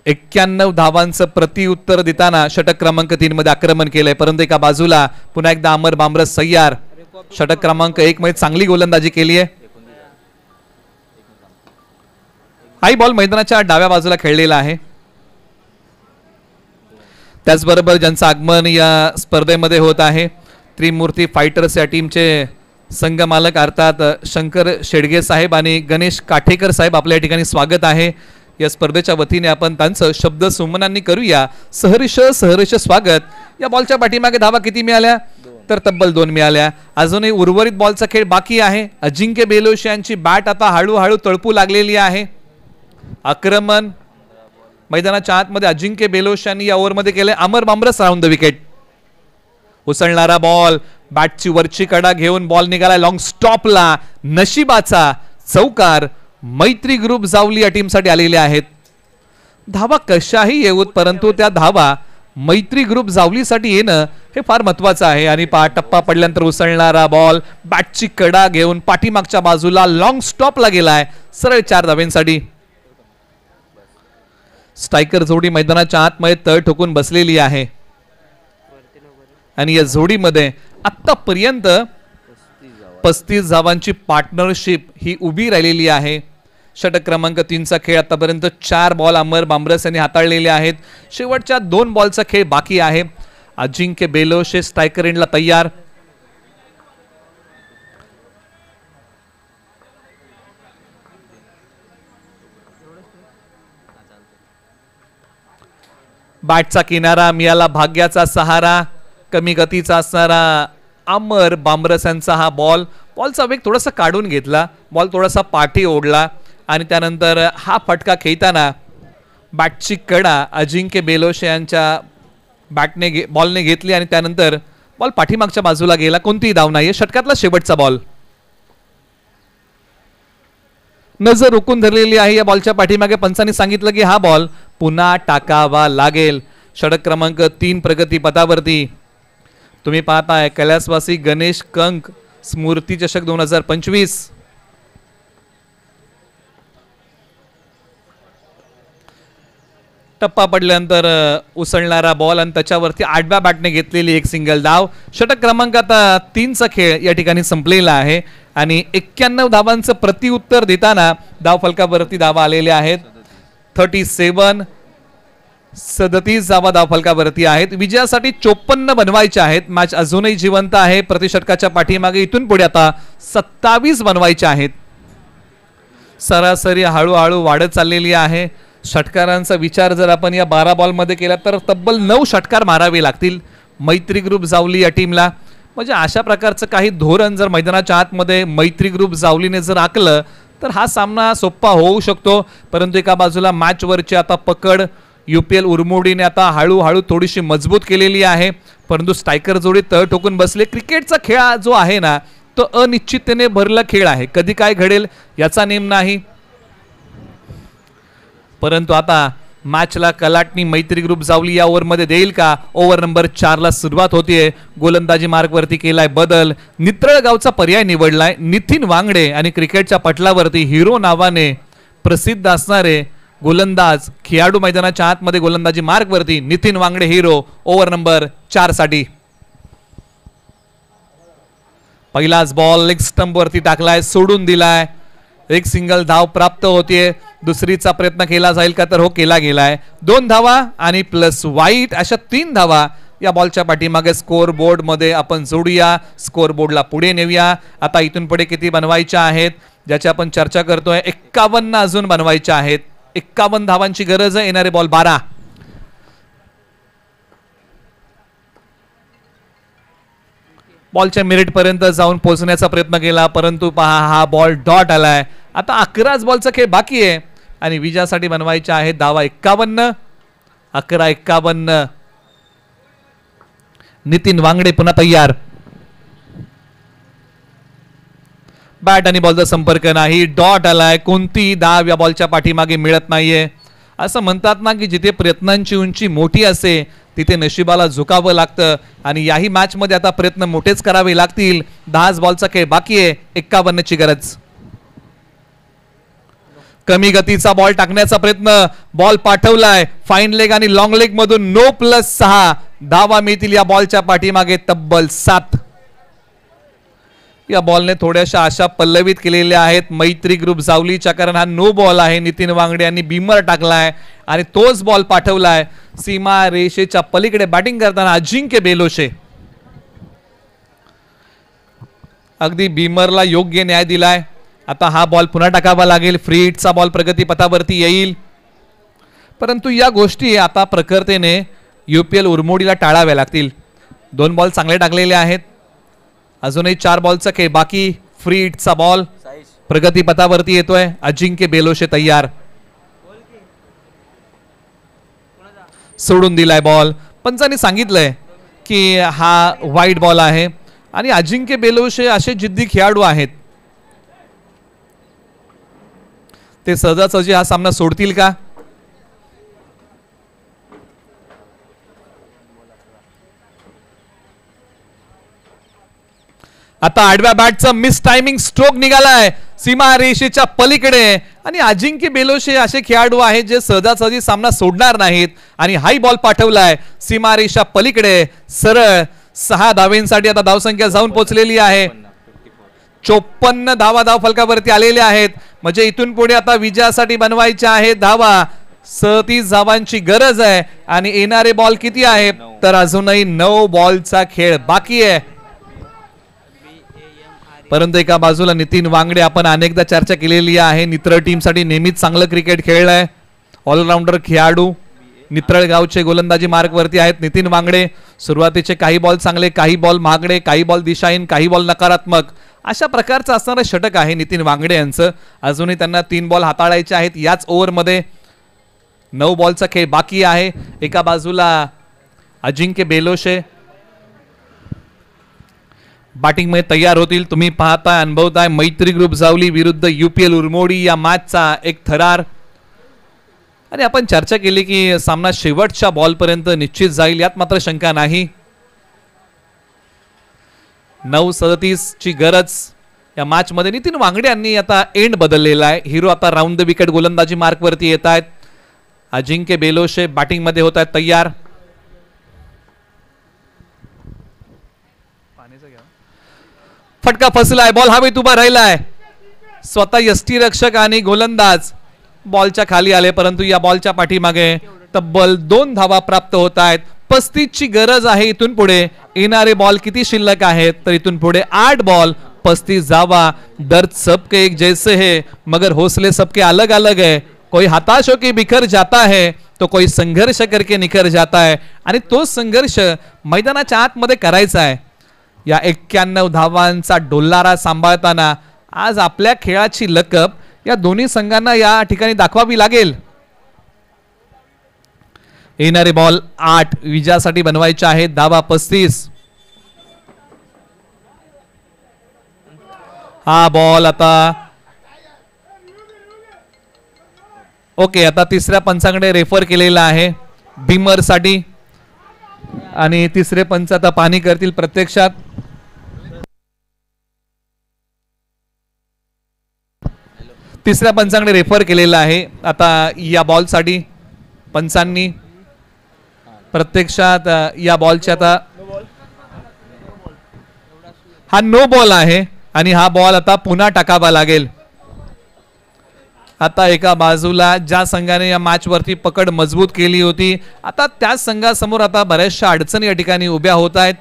91 धावांचं प्रत्युत्तर देताना षटक क्रमांक 3 मध्ये आक्रमण केलंय परंतु एका बाजूला पुन्हा एकदा अमर बामरस सय्यार. षटक क्रमांक 1 मध्ये चांगली गोलंदाजी केली आहे. हाई बॉल मैदानाच्या डाव्या बाजूला खेळलेला आहे. त्याचबरोबर ज्यांचं आगमन या स्पर्धेमध्ये होत आहे त्रिमूर्ती फायटर्स या टीमचे संघ मालक अर्थात शंकर शेडगे साहेब आणि गणेश काठेकर साहेब आपल्या ठिकाणी स्वागत आहे. या स्पर्धेच्या वतीने आपण त्यांचं शब्द सुमनांनी करूया. सहर्ष स्वागत. या बॉलच्या पाठीमागे धावा किती मिळाल्या तर तब्बल 2 मिळाल्या. अजूनही उर्वरित बॉलचा खेळ बाकी आहे. अजिंक्य बेलोश यांची बॅट आता हळूहळू तळपू लागलेली आहे. आक्रमण मैदानाच्या आतमध्ये अजिंक्य बेलोश यांनी या ओव्हरमध्ये केले. अमर बामरस राऊंड द विकेट. उसळणारा बॉल बॅटची वरची कडा घेऊन बॉल निघाला लॉंग स्टॉपला. नशिबाचा चौकार मैत्री ग्रुप जावली या टीमसाठी आलेले आहेत. धावा कशाही येऊत परंतु त्या धावा मैत्री ग्रुप जावलीसाठी येणं हे फार महत्वाचं आहे. आणि टप्पा पडल्यानंतर उसळणारा बॉल बॅटची कडा घेऊन पाठीमागच्या बाजूला लॉंग स्टॉपला गेलाय सरळ 4 धावांसाठी. स्ट्रायकर जोडी मैदानाच्या आतमध्ये तळ ठोकून बसलेली आहे आणि या जोडीमध्ये आतापर्यंत 35 धावांची पार्टनरशिप ही उभी राहिलेली आहे. षटक क्रमांक 3चा खेळ आतापर्यंत 4 बॉल अमर बामरस यांनी हाताळलेले आहेत. शेवटच्या 2 बॉलचा खेळ बाकी आहे. अजिंक्य बेलोशे स्ट्रायकर एंडला तयार. बॅटचा किनारा मिळाला भाग्याचा सहारा. कमी गतीचा असणारा अमर बामरस यांचा हा बॉलचा वेग थोडासा काढून घेतला. बॉल थोडासा पाठी ओढला आणि त्यानंतर हा फटका खेळताना बॅटची कडा अजिंक्य बेलोशे यांच्या बॉलने घेतली आणि त्यानंतर बॉल पाठीमागच्या बाजूला गेला. कोणतीही धाव नाहीये. षटकातला शेवटचा बॉल. नजर रोखून धरलेली आहे या बॉलच्या पाठीमागे. पंचांनी सांगितलं की हा बॉल पुन्हा टाकावा लागेल. षटक क्रमांक 3 प्रगती पथावरती. तुम्ही पाहताय कैलासवासी गणेश कंक स्मृती चषक 2025. टप्पा पडल्यानंतर उसळणारा बॉल आणि त्याच्यावरती आडव्या बॅटने घेतलेली एक सिंगल धाव. षटक क्रमांक आता 3चा खेळ या ठिकाणी संपलेला आहे आणि 91 धावांचं प्रत्युत्तर देताना धाव फलकावरती धावा आलेल्या आहेत. 37 धावा धाव फलकावरती आहेत. विजयासाठी 54 बनवायचे आहेत. मॅच अजूनही जिवंत आहे. प्रतिषटकाच्या पाठीमागे इथून पुढे आता 27 बनवायचे आहेत. सरासरी हळूहळू वाढत चाललेली आहे. षटकारांचा विचार जर आपण या 12 बॉलमध्ये केला तर तब्बल 9 षटकार मारावे लागतील मैत्री ग्रुप जावली या टीमला. म्हणजे अशा प्रकारचं काही धोरण जर मैदानाच्या आतमध्ये मैत्री ग्रुप जावलीने जर आखलं तर हा सामना सोपा होऊ शकतो. परंतु एका बाजूला मॅचवरची आता पकड UPL उरमोडीने आता हळूहळू थोडीशी मजबूत केलेली आहे. परंतु स्ट्रायकर जोडी तळ ठोकून बसले. क्रिकेटचा खेळ जो आहे ना तो अनिश्चिततेने भरला खेळ आहे. कधी काय घडेल याचा नेम नाही. परंतु आता मॅचला कलाटणी मैत्री ग्रुप जावली या ओव्हरमध्ये देईल का? ओव्हर नंबर 4 ला सुरुवात होतीये. गोलंदाजी मार्गवरती केलाय बदल. नित्रळगावचा पर्याय निवडलाय नितीन वांगडे आणि क्रिकेटच्या पटलावरती हिरो नावाने प्रसिद्ध असणारे गोलंदाज खेळाडू मैदानाच्या आतमध्ये गोलंदाजी मार्गवरती Nitin Wangde hero over number 4 साठी. पहिलाच बॉल लेग स्टंप वरती टाकलाय, सोडून दिलाय. एक सिंगल धाव प्राप्त होतीये. दुसरीचा प्रयत्न केला जाईल का? तर हो, केला गेलाय. 2 धावा आणि प्लस वाईट अशा 3 धावा या बॉलच्या पाठीमागे स्कोअर बोर्ड मध्ये आपण जोडूया. स्कोअर बोर्डला पुढे नेऊया. आता इथून पुढे किती बनवायच्या आहेत ज्याची आपण चर्चा करतोय? 51 अजून बनवायच्या आहेत. 51 धावांची गरज आहे. येणारे बॉल 12. बॉलच्या मिरिट पर्यंत जाऊन पोहोचण्याचा प्रयत्न केला परंतु पहा हा बॉल डॉट आलाय. आता 11 बॉलचा खेळ बाकी आहे आणि विजयासाठी बनवायच्या आहेत धावा 51. 11-51. नितीन वांगडे पुन्हा तयार. बॅट आणि बॉलचा संपर्क नाही. डॉट आलाय. कोणतीही धाव या बॉलच्या पाठीमागे मिळत नाहीये. असं म्हणतात ना की जिथे प्रयत्नांची उंची मोठी असते तिथे नशिबाला झुकावं लागतं आणि याही मॅच मध्ये आता प्रयत्न मोठेच करावे लागतील. 10 बॉलचा खेळ बाकी आहे. 51 ची गरज. कमी गतीचा बॉल टाकण्याचा प्रयत्न. बॉल पाठवलाय फाईन लेग आणि लॉंग लेग मधून. नो प्लस 6 धावा मिळतील या बॉलच्या पाठीमागे तब्बल 7. या बॉलने थोड्याशा आशा पल्लवित केलेल्या आहेत मैत्री ग्रुप जावलीच्या, कारण हा नो बॉल आहे. नितीन वांगडे यांनी बीमर टाकलाय आणि तोच बॉल पाठवलाय सीमा रेषेच्या पलीकडे. बॅटिंग करताना अजिंक्य बेलोशे अगदी बीमरला योग्य न्याय दिलाय. आता हा बॉल पुन्हा टाकावा लागेल. फ्री हिटचा बॉल प्रगती पथावरती येईल. परंतु या गोष्टी आता प्रखरतेने UPL उरमोडीला टाळाव्या लागतील. 2 बॉल चांगले टाकलेले आहेत. अजूनही 4 बॉलचा खेळ बाकी. फ्री हिटचा बॉल प्रगती पथावरती येतोय. अजिंक्य बेलोशे तयार. सोडून दिलाय बॉल. पंचांनी सांगितलंय की हा वाईट बॉल आहे आणि अजिंक्य बेलोशे असे जिद्दी खेळाडू आहेत. ते सहजासहजी हा सामना सोडतील का? आता आडव्या बॅटचा मिस टायमिंग स्ट्रोक निघालाय सीमा रेषेच्या पलीकडे आणि अजिंक्य बेलोशे असे खेळाडू आहेत जे सहजासहजी सामना सोडणार नाहीत आणि हाई बॉल पाठवलाय सीमा रेषा पलीकडे. सरळ 6 धावेंसाठी आता धावसंख्या जाऊन पोहोचलेली आहे. 54 धावा धाव फलकावरती आलेल्या आहेत. म्हणजे इथून पुढे आता विजयासाठी बनवायच्या आहेत धावा. 37 धावांची गरज आहे आणि येणारे बॉल किती आहेत? तर अजूनही 9 बॉलचा खेळ बाकी आहे. परंतु एका बाजूला नितीन वांगडे आपण अनेकदा चर्चा केलेली आहे. नित्रळ टीमसाठी नेहमीच चांगलं क्रिकेट खेळलाय. ऑलराऊंडर खेळाडू. नित्रळ गावचे गोलंदाजी मार्गवरती आहेत नितीन वांगडे. सुरुवातीचे काही बॉल चांगले, काही बॉल महागडे, काही बॉल दिशाहीन, काही बॉल नकारात्मक अशा प्रकारचं असणारं षटक आहे नितीन वांगडे यांचं. अजूनही त्यांना 3 बॉल हाताळायचे आहेत याच ओव्हरमध्ये. 9 बॉलचा खेळ बाकी आहे. एका बाजूला अजिंक्य बेलोशे बॅटिंग मध्ये तयार होतील. तुम्ही पाहताय, अनुभवताय मैत्री ग्रुप जावली विरुद्ध UPL उरमोडी या मॅचचा एक थरार. आणि आपण चर्चा केली की सामना शेवटच्या बॉल पर्यंत निश्चित जाईल यात मात्र शंका नाही. 9:37 ची गरज या मॅच मध्ये. नितीन वांगडे यांनी आता एंड बदललेला आहे. हिरो आता राऊंड द विकेट गोलंदाजी मार्कवरती येत आहेत. अजिंक्य बेलोशे बॅटिंग मध्ये होत आहेत तयार. फटका फसलाय, बॉल हवेत उभा राहिलाय. स्वतः यष्टीरक्षक आणि गोलंदाज बॉलच्या खाली आले, परंतु या बॉलच्या पाठीमागे तब्बल 2 धावा प्राप्त होत आहेत. 35 ची गरज आहे इथून पुढे. येणारे बॉल किती शिल्लक आहेत तर इथून पुढे 8 बॉल 35 धावा. दर्द सबके एक जैसे है मगर हौसले सबके अलग अलग है. कोई हताश होकर बिखर जाता है तो कोई संघर्ष करके निखर जाता है. आणि तो संघर्ष मैदानाच्या आतमध्ये करायचा आहे. या 91 धावांचा डोलारा सांभाळताना आज आपल्या खेळाची लकब या दोन्ही संघांना या ठिकाणी दाखवावी लागेल. येणारे बॉल 8 विजयासाठी बनवायचे आहेत. धावा 35. हा बॉल आता ओके, आता तिसऱ्या पंचाकडे रेफर केलेला आहे बिमर साठी आणि तिसरे पंच आता पाहणी करतील. प्रत्यक्षात तिसऱ्या पंचाकडे रेफर केलेला आहे आता या बॉल साठी पंचांनी. प्रत्यक्षात या बॉलच्या आता हा नो बॉल आहे आणि हा बॉल आता पुन्हा टाकावा लागेल. आता एका बाजूला ज्या संघाने या मॅच वरती पकड मजबूत केली होती, आता त्याच संघासमोर आता बऱ्याचशा अडचणी या ठिकाणी उभ्या होत आहेत.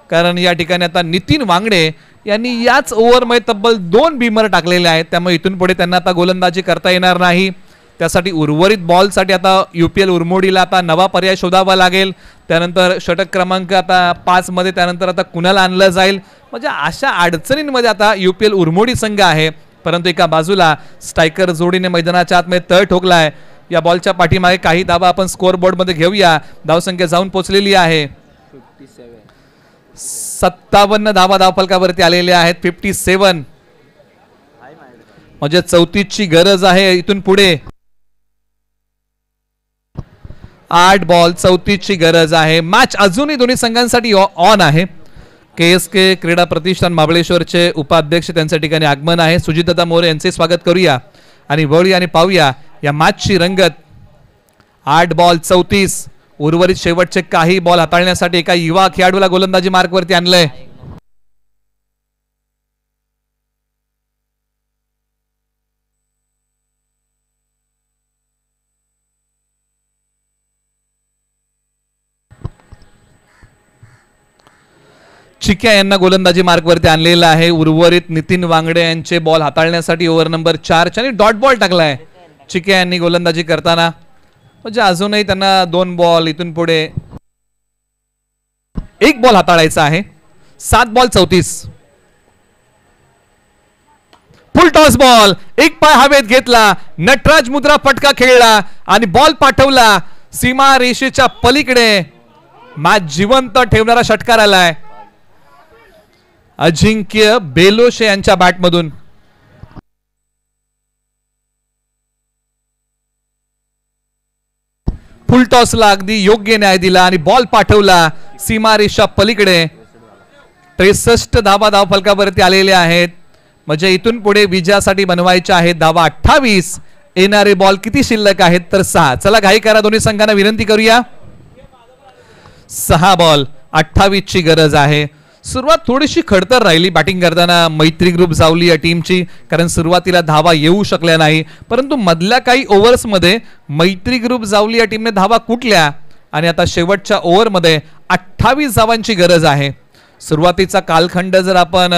कारण या ठिकाणी आता नितीन वांगडे यांनी याच ओव्हरमध्ये तब्बल 2 बिमर टाकलेले आहेत. त्यामुळे इथून पुढे त्यांना आता गोलंदाजी करता येणार नाही. त्यासाठी उर्वरित बॉलसाठी आता UPL उर्मोडीला आता नवा पर्याय शोधावा लागेल. त्यानंतर षटक क्रमांक आता 5 मध्ये त्यानंतर आता कुणाला आणलं जाईल. म्हणजे अशा अडचणींमध्ये आता UPL उर्मोडी संघ आहे. परंतु एका बाजूला स्ट्रायकर जोडीने मैदानाच्या आतमध्ये तळ ठोकलाय. या बॉलच्या पाठीमागे काही धावा आपण स्कोअर बोर्ड मध्ये घेऊया. धावसंख्या जाऊन पोहोचलेली आहे 57 धावा धावफलकावरती आलेल्या आहेत. 57 म्हणजे 34 ची गरज आहे इथून पुढे. 8 बॉल 34 ची गरज आहे. मॅच अजूनही दोन्ही संघांसाठी ऑन आहे. KSK क्रीडा प्रतिष्ठान महाबळेश्वरचे उपाध्यक्ष त्यांच्या ठिकाणी आगमन आहे. सुजितदादा मोरे यांचे स्वागत करूया आणि वळूया आणि पाहूया या मॅचची रंगत. 8 बॉल 34. उर्वरित शेवटचे काही बॉल हाताळण्यासाठी एका युवा खेळाडूला गोलंदाजी मार्कवरती आणलंय. चिक्या यांना गोलंदाजी मार्कवरती आणलेला आहे. उर्वरित नितीन वांगडे यांचे बॉल हाताळण्यासाठी ओव्हर नंबर 4 आणि डॉट बॉल टाकलाय चिक्या यांनी गोलंदाजी करताना. म्हणजे अजूनही त्यांना 2 बॉल इथून पुढे 1 बॉल हाताळायचा आहे. 7 बॉल 34. फुल टॉस बॉल, एक पाय हवेत घेतला, नटराज मुद्रा फटका खेळला आणि बॉल पाठवला सीमा रेषेच्या पलीकडे. मॅच जिवंत ठेवणारा षटकार आलाय अजिंक्य बेलोशे यांच्या बॅटमधून. फुल टॉसला अगदी योग्य न्याय दिला आणि बॉल पाठवला सीमारेषा पलीकडे. 63 धावा धावफलकावरती आलेल्या आहेत. म्हणजे इथून पुढे विजयासाठी बनवायच्या आहेत धावा 28. येणारे बॉल किती शिल्लक आहेत तर 6. चला घाई करा, दोन्ही संघांना विनंती करूया. 6 बॉल 28 ची गरज आहे. सुरुवात थोडीशी खडतर राहिली बॅटिंग करताना मैत्री ग्रुप जावली या टीमची, कारण सुरुवातीला धावा येऊ शकल्या नाही. परंतु मधल्या काही ओव्हर्समध्ये मैत्री ग्रुप जावली या टीमने धावा कुठल्या आणि आता शेवटच्या ओव्हरमध्ये 28 धावांची गरज आहे. सुरुवातीचा कालखंड जर आपण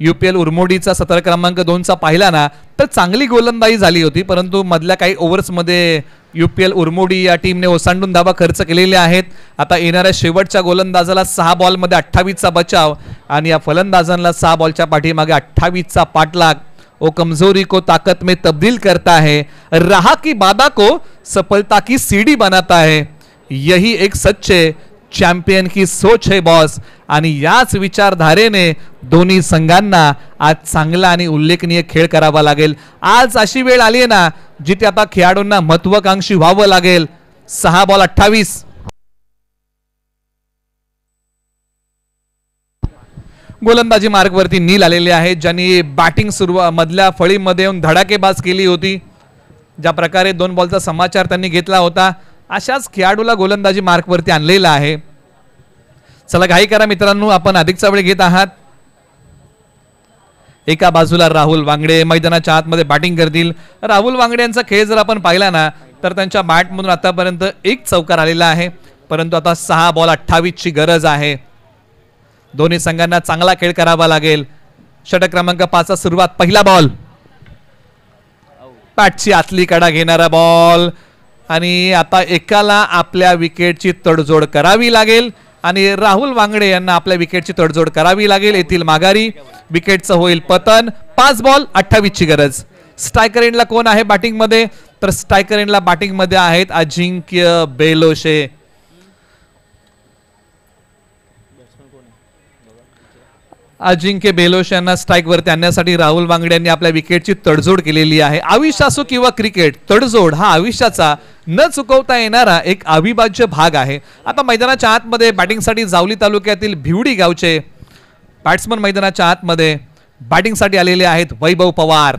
UPL उर्मोडीचा 17 क्रमांक 2चा पाहिला ना तर चांगली गोलंदाजी झाली होती. परंतु मधल्या काही ओव्हर्समध्ये UPL उर्मोडी या टीमने ओसांडून धावा खर्च केलेल्या आहेत. आता येणाऱ्या शेवटच्या गोलंदाजाला 6 बॉलमध्ये 28चा बचाव आणि या फलंदाजांना 6 बॉलच्या पाठीमागे 28चा पाठलाग. ओ कमजोरी को ताकत में तब्दील करता है, रहा की बाधा को सफलता की सीढ़ी बनाता है, यही एक सच्चे चॅम्पियन की सोच है बॉस. आणि याच विचारधारेने दोन्ही संघांना आज चांगला आणि उल्लेखनीय खेळ करावा लागेल. आज अशी वेळ आली आहे ना जिथे आता खेळाडूंना महत्वाकांक्षी व्हावं लागेल. 6 बॉल 28. गोलंदाजी मार्गवरती नील आलेले आहेत, ज्यांनी बॅटिंग मधल्या फळीमध्ये येऊन धडाकेबाज केली होती. ज्या प्रकारे 2 बॉलचा समाचार त्यांनी घेतला होता अशाच खेळाडूला गोलंदाजी मार्कवरती आणलेला आहे. चला घाई करा मित्रांनो, आपण अधिकचा वेळ घेत आहात. एका बाजूला राहुल वांगडे मैदानाच्या आतमध्ये बॅटिंग करतील. राहुल वांगडे यांचा खेळ जर आपण पाहिला ना तर त्यांच्या बॅटमधून आतापर्यंत 1 चौकार आलेला आहे, परंतु आता 6 बॉल 28 ची गरज आहे. दोन्ही संघांना चांगला खेळ करावा लागेल. षटक क्रमांक 5 सुरुवात. पहिला बॉल, बॅटची आतली कडा घेणारा बॉल आणि आता एकाला आपल्या विकेटची तडजोड करावी लागेल आणि राहुल वांगडे यांना आपल्या विकेटची तडजोड करावी लागेल. येथील माघारी विकेटचं होईल पतन. 5 बॉल 28 ची गरज. स्ट्रायकर एंडला कोण आहे बॅटिंग मध्ये तर स्ट्रायकर एंडला बॅटिंग मध्ये आहेत अजिंक्य बेलोशे. अजिंक्य बेलोश यांना स्ट्राईक वरती आणण्यासाठी राहुल वांगडे यांनी आपल्या विकेटची तडजोड केलेली आहे. आयुष्य असो किंवा क्रिकेट, तडजोड हा आयुष्याचा न चुकवता येणारा एक अविभाज्य भाग आहे. आता मैदानाच्या आतमध्ये बॅटिंगसाठी जावली तालुक्यातील भिवडी गावचे बॅट्समन मैदानाच्या आतमध्ये बॅटिंगसाठी आलेले आहेत. वैभव पवार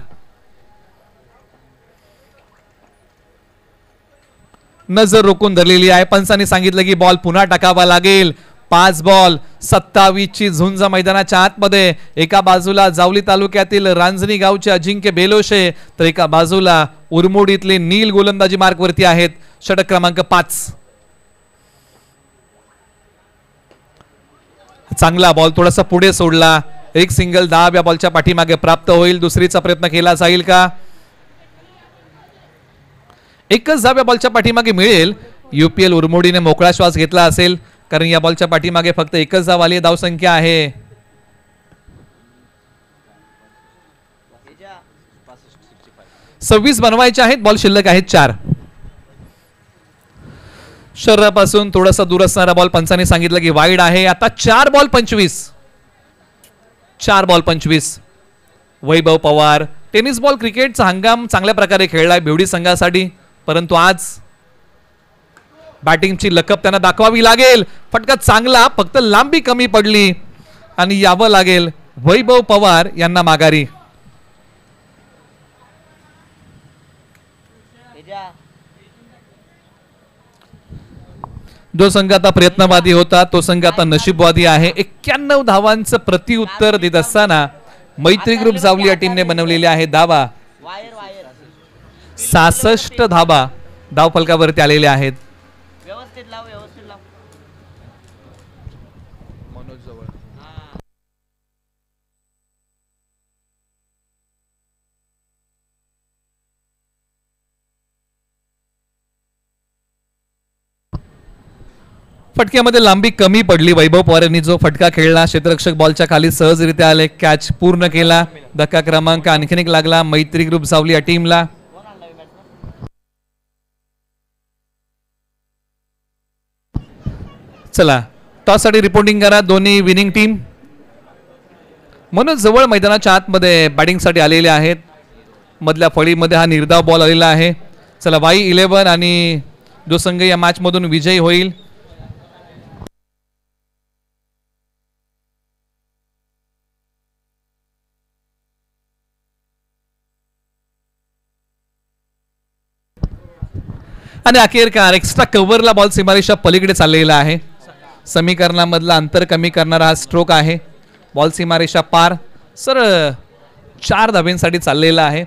नजर रोखून धरलेली आहे. पंचांनी सांगितलं की बॉल पुन्हा टाकावा लागेल. 5 बॉल 27 ची झुंज मैदानाच्या आतमध्ये. एका बाजूला जावली तालुक्यातील रांजणी गावचे अजिंक्य बेलोशे तर एका बाजूला उरमोडीतले नील गोलंदाजी मार्क वरती आहेत. षटक क्रमांक 5. चांगला बॉल थोडासा पुढे सोडला. एक सिंगल दाब या बॉलच्या पाठीमागे प्राप्त होईल. दुसरीचा प्रयत्न केला जाईल का? एकच धाव या बॉलच्या पाठीमागे मिळेल. UPL उरमोडीने मोकळा श्वास घेतला असेल कारण या बॉलच्या पाठीमागे फक्त एकच धाव आली. धाव संख्या आहे 26 बनवायचे आहेत. बॉल शिल्लक आहेत 4. शरीरापासून थोडासा दूर असणारा बॉल पंचांनी सांगितलं की वाईड आहे. आता 4 बॉल 25. 4 बॉल 25. वैभव पवार टेनिस बॉल क्रिकेटचा हंगाम चांगल्या प्रकारे खेळलाय भिवडी संघासाठी, परंतु आज बॅटिंगची लकब त्यांना दाखवावी लागेल. फटका चांगला, फक्त लांबी कमी पडली आणि यावं लागेल वैभव पवार यांना माघारी. जो संघ आता प्रयत्नवादी होता तो संघ आता नशीबवादी आहे. 91 धावांचं प्रत्युत्तर देत असताना मैत्री ग्रुप जावली या टीमने बनवलेले आहे धावा. 66 धावा धाव फलकावरती आलेले आहेत. फटक्यामध्ये लांबी कमी पडली. वैभव पवार यांनी जो फटका खेळला क्षेत्ररक्षक बॉलच्या खाली सहजरित्या आले, कॅच पूर्ण केला. धक्का क्रमांक आणखीन एक लागला मैत्री ग्रुप जावली या टीमला. चला टॉस साठी रिपोर्टिंग करा दोन्ही विनिंग टीम. मनोज जवळ मैदानाच्या आतमध्ये बॅटिंग साठी आलेले आहेत. मधल्या फळीमध्ये हा निर्धाव बॉल आलेला आहे. चला Y11 आणि जो संघ या मॅच मधून विजयी होईल आणि अखेरकार एक्स्ट्रा कव्हरला बॉल सीमारेषा पलीकडे चाललेला आहे. समीकरणामधला अंतर कमी करणारा हा स्ट्रोक आहे. बॉल सीमारेषा पार सरळ 4 धाब्यांसाठी चाललेला आहे.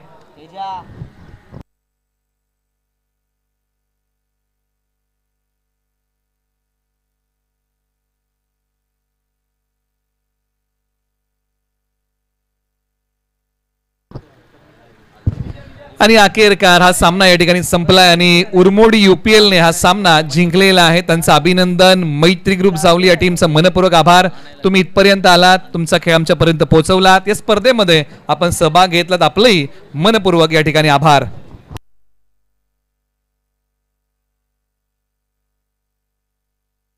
आणि अखेरकार हा सामना या ठिकाणी संपलाय आणि उरमोडी UPL ने हा सामना जिंकलेला आहे. त्यांचं अभिनंदन. मैत्री ग्रुप जावली या टीमचा मनपूर्वक आभार. तुम्ही इथपर्यंत आलात, तुमचा खेळ आमच्यापर्यंत पोहोचवलात, या स्पर्धेमध्ये आपण सहभाग घेतलात, आपलंही मनपूर्वक या ठिकाणी आभार.